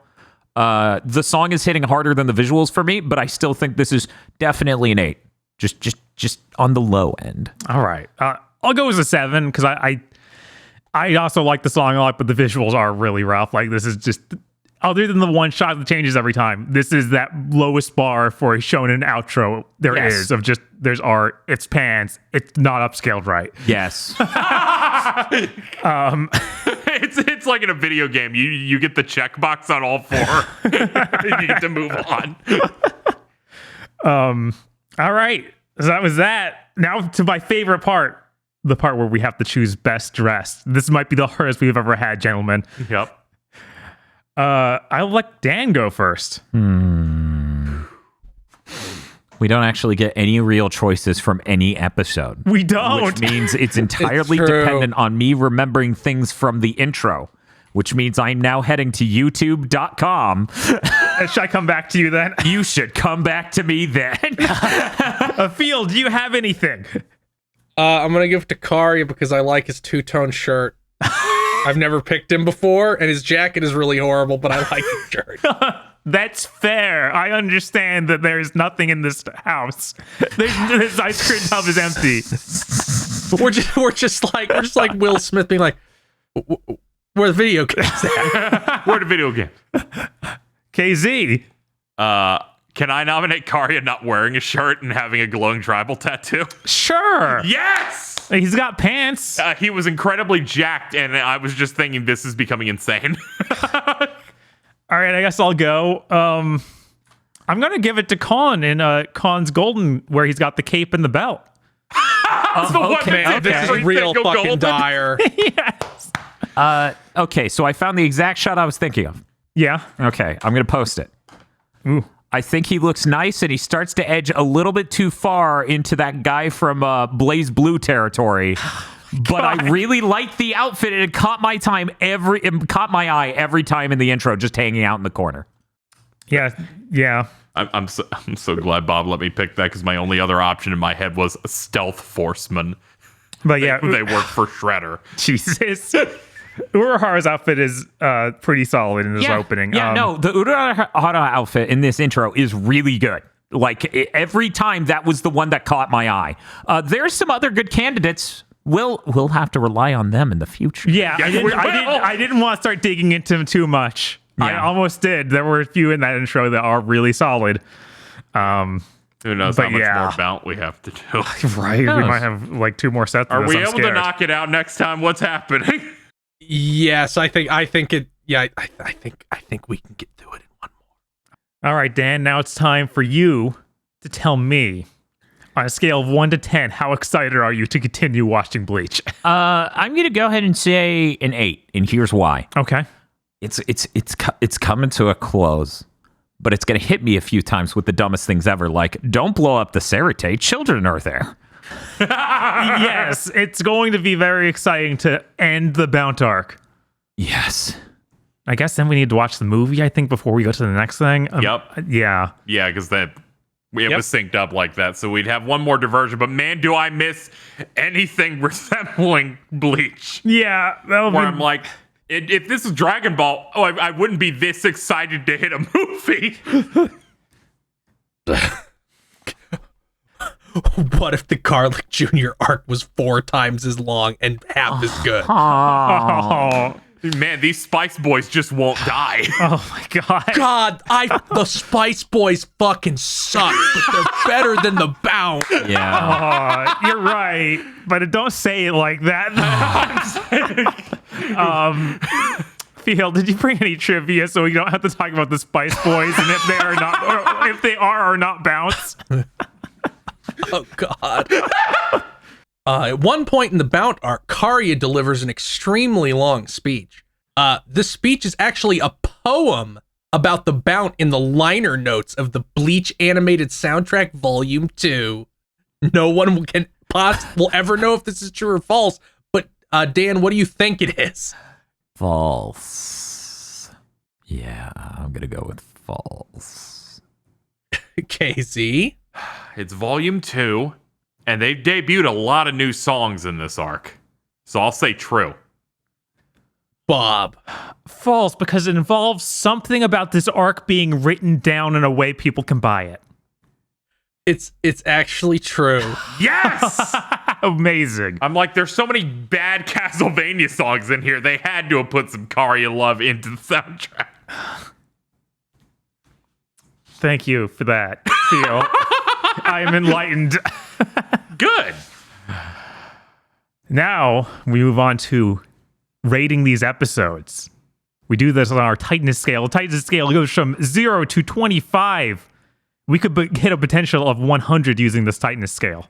The song is hitting harder than the visuals for me, but I still think this is definitely an 8. Just on the low end. All right. I'll go as a 7 because I also like the song a lot, but the visuals are really rough. Like, this is just, other than the one shot that changes every time, this is that lowest bar for a shonen outro there is of just, there's art, it's pans, it's not upscaled right. Yes. It's like in a video game. You get the checkbox on all 4. And you get to move on. All right. So that was that. Now to my favorite part. The part where we have to choose best dressed. This might be the hardest we've ever had, gentlemen. Yep. I'll let Dan go first. We don't actually get any real choices from any episode. We don't. Which means it's entirely It's true. dependent on me remembering things from the intro, which means I'm now heading to youtube.com. Should I come back to you then? You should come back to me then. Field, do you have anything? I'm gonna give it to Kariya because I like his two-tone shirt. I've never picked him before, and his jacket is really horrible, but I like his shirt. That's fair. I understand that there's nothing in this house. This ice cream tub is empty. We're just like Will Smith being like, where the video games at? Where the video game? KZ. Can I nominate Kariya not wearing a shirt and having a glowing tribal tattoo? Sure. Yes! He's got pants. He was incredibly jacked, and I was just thinking this is becoming insane. All right, I guess I'll go. I'm going to give it to Khan in Khan's Golden, where he's got the cape and the belt. That's the one okay, that did This the is real single fucking golden. dire. Yes. Okay, so I found the exact shot I was thinking of. Yeah. Okay, I'm going to post it. Ooh. I think he looks nice, and he starts to edge a little bit too far into that guy from Blaze Blue territory. But I really liked the outfit, and it caught my eye every time in the intro, just hanging out in the corner. Yeah. Yeah. I'm so glad Bob let me pick that, because my only other option in my head was a stealth forceman. But yeah, They work for Shredder. Jesus. Urahara's outfit is pretty solid in this opening. Yeah, no, the Urahara outfit in this intro is really good. Like, every time that was the one that caught my eye. There's some other good candidates, We'll have to rely on them in the future. Yeah, I didn't want to start digging into them too much. Yeah. I almost did. There were a few in that intro that are really solid. Who knows how much more Bount we have to do. Right, we might have like 2 more sets. Are we able to knock it out next time? What's happening? Yes, I think it. Yeah, I think we can get through it in one more. All right, Dan. Now it's time for you to tell me, on a scale of 1 to 10, how excited are you to continue watching Bleach? I'm gonna go ahead and say an 8, and here's why. Okay. It's coming to a close, but it's gonna hit me a few times with the dumbest things ever, like don't blow up the Serite. Children are there. Yes, it's going to be very exciting to end the Bount arc. Yes. I guess then we need to watch the movie, I think, before we go to the next thing. Yep. Yeah. Yeah, because it was synced up like that, so we'd have one more diversion. But man, do I miss anything resembling Bleach. Yeah. Where I'm like, if this is Dragon Ball, I wouldn't be this excited to hit a movie. What if the Garlic Jr. arc was 4 times as long and half as good? Oh. Man, these Spice Boys just won't die. Oh my god. God, the Spice Boys fucking suck, but they're better than the Bount. Yeah. Oh, you're right, but don't say it like that. Phil, did you bring any trivia so we don't have to talk about the Spice Boys and if they are not, or if they are or not Bounts? Oh God. At one point in the Bount arc, Kariya delivers an extremely long speech. This speech is actually a poem about the Bount in the liner notes of the Bleach animated soundtrack Volume 2. No one will ever know if this is true or false, but Dan, what do you think it is? False. Yeah, I'm gonna go with false. KZ? It's Volume 2. And they debuted a lot of new songs in this arc. So I'll say true. Bob. False, because it involves something about this arc being written down in a way people can buy it. It's actually true. Yes! Amazing. I'm like, there's so many bad Castlevania songs in here. They had to have put some Kariya love into the soundtrack. Thank you for that, Theo. I am enlightened. Good. Now we move on to rating these episodes. We do this on our tightness scale. The tightness scale goes from 0 to 25. We could hit a potential of 100 using this tightness scale.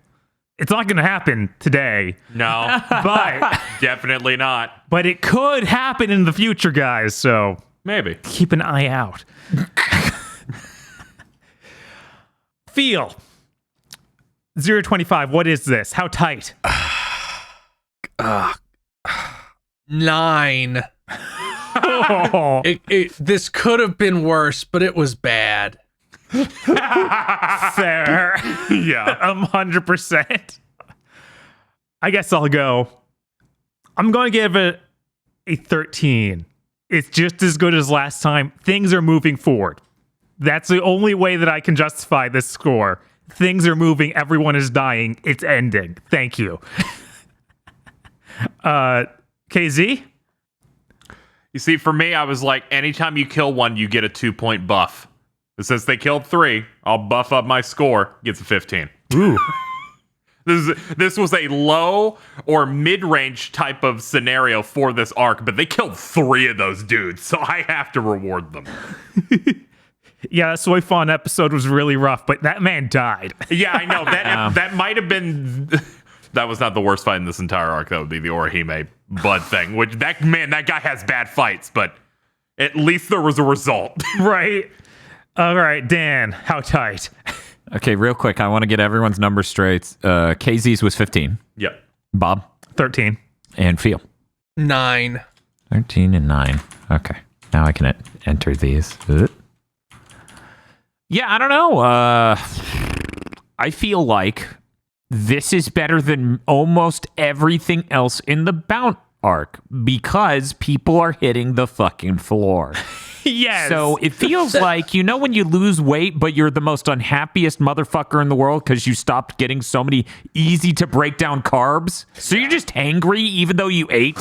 It's not going to happen today. No. But Definitely not. But it could happen in the future, guys. So maybe. Keep an eye out. Feel. 0 to 25. What is this? How tight? 9. Oh. This could have been worse, but it was bad. Fair. Yeah. 100%. I guess I'll go. I'm going to give it a 13. It's just as good as last time. Things are moving forward. That's the only way that I can justify this score. Things are moving. Everyone is dying. It's ending. Thank you. KZ? You see, for me, I was like, anytime you kill one, you get a 2-point buff. But since they killed 3, I'll buff up my score. Gets a 15. Ooh. This was a low or mid-range type of scenario for this arc, but they killed 3 of those dudes, so I have to reward them. Yeah, that Soi Fon episode was really rough, but that man died. Yeah, I know. That might have been... That was not the worst fight in this entire arc. That would be the Orihime Bud thing, which that guy has bad fights, but at least there was a result. Right. All right, Dan, how tight? Okay, real quick, I want to get everyone's numbers straight. KZ's was 15. Yep. Bob? 13. And Feel? 9. 13 and 9. Okay. Now I can enter these. Yeah, I don't know. I feel like this is better than almost everything else in the Bount arc because people are hitting the fucking floor. Yes. So it feels like, you know, when you lose weight, but you're the most unhappiest motherfucker in the world because you stopped getting so many easy to break down carbs. So you're just hangry even though you ate.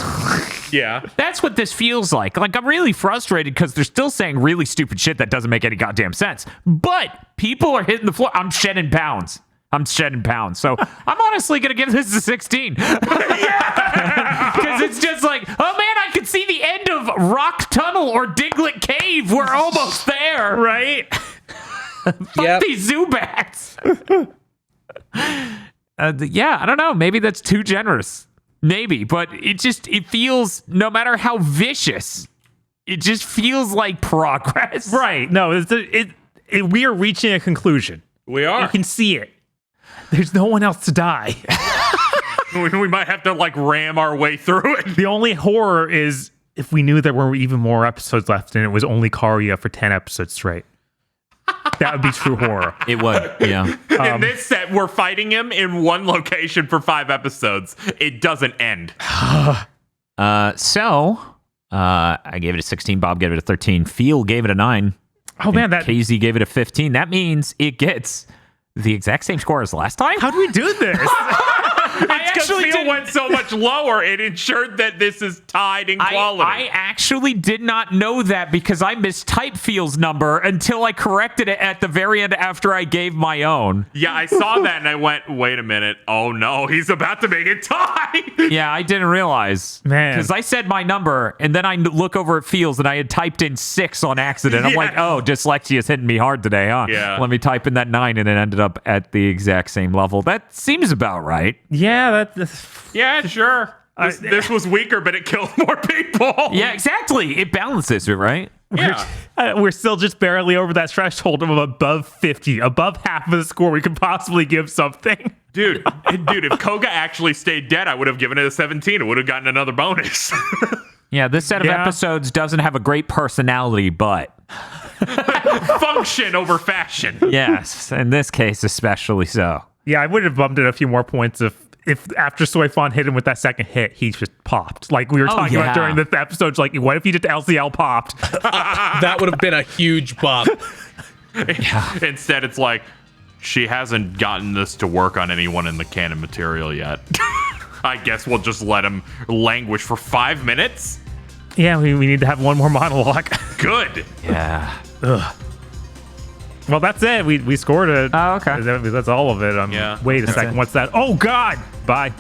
Yeah. That's what this feels like. Like, I'm really frustrated because they're still saying really stupid shit that doesn't make any goddamn sense. But people are hitting the floor. I'm shedding pounds. So I'm honestly going to give this a 16. Because it's just like, oh man, I could see the end of Rock Tunnel or Diglett Cave. We're almost there. Right? Fuck these Zubats. Yeah, I don't know. Maybe that's too generous. Maybe. But it feels, no matter how vicious, it just feels like progress. Right. No, we are reaching a conclusion. We are. You can see it. There's no one else to die. We might have to like ram our way through it. The only horror is if we knew there were even more episodes left and it was only Kariya for 10 episodes straight. That would be true horror. It would, yeah. In this set, we're fighting him in one location for 5 episodes. It doesn't end. I gave it a 16. Bob gave it a 13. Feel gave it a 9. Oh man, KZ gave it a 15. That means it gets the exact same score as last time. how do we do this? I actually went so much lower. It ensured that this is tied in quality. I actually did not know that because I mistyped Feel's number until I corrected it at the very end after I gave my own. Yeah, I saw that and I went, wait a minute. Oh no, he's about to make it tie. Yeah, I didn't realize. Man. Because I said my number and then I look over at Feel's and I had typed in 6 on accident. I'm like, oh, dyslexia's hitting me hard today, huh? Yeah. Let me type in that 9 and it ended up at the exact same level. That seems about right. Yeah, that's Yeah, sure. This was weaker, but it killed more people. Yeah, exactly. It balances it, right? Yeah. we're still just barely over that threshold of above 50, above half of the score we could possibly give something. Dude, if Koga actually stayed dead, I would have given it a 17. It would have gotten another bonus. Yeah, this set of episodes doesn't have a great personality, but function over fashion. yes, in this case especially so. Yeah, I would have bumped it a few more points if after Soi Fon hit him with that second hit, he just popped. Like we were talking about during the episodes, like what if he just LCL popped? That would have been a huge bump. Instead, it's like, she hasn't gotten this to work on anyone in the canon material yet. I guess we'll just let him languish for 5 minutes. Yeah, we need to have one more monologue. Good. Yeah. Ugh. Well, that's it. We scored it. Oh, okay. That's all of it. Yeah. Wait a second. What's that? Oh, God. Bye.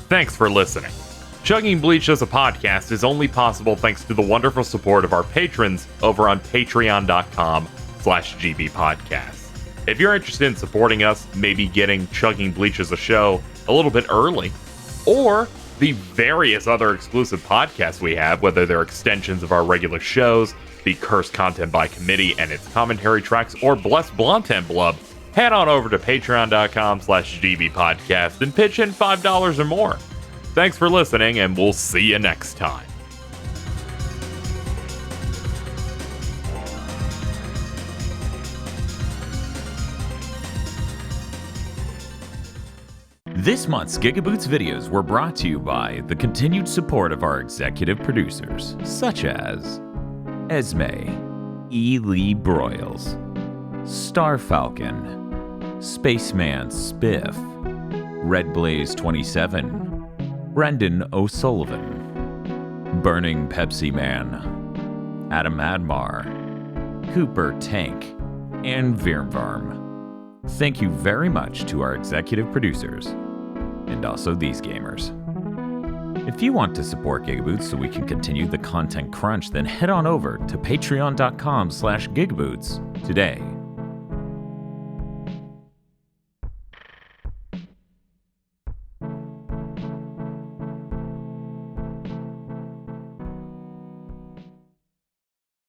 Thanks for listening. Chugging Bleach as a podcast is only possible thanks to the wonderful support of our patrons over on patreon.com/gbpodcast. If you're interested in supporting us, maybe getting Chugging Bleach as a show a little bit early, or the various other exclusive podcasts we have, whether they're extensions of our regular shows, the Cursed Content by Committee and its commentary tracks, or Blessed Blunt and Blub, head on over to patreon.com/gbpodcast and pitch in $5 or more. Thanks for listening, and we'll see you next time. This month's GigaBoots videos were brought to you by the continued support of our executive producers, such as Esme, E. Lee Broyles, Star Falcon, Spaceman Spiff, Red Blaze 27, Brendan O'Sullivan, Burning Pepsi Man, Adam Admar, Cooper Tank, and Virmvarm. Thank you very much to our executive producers, and also these gamers. If you want to support GigaBoots so we can continue the content crunch, then head on over to patreon.com/GigaBoots today.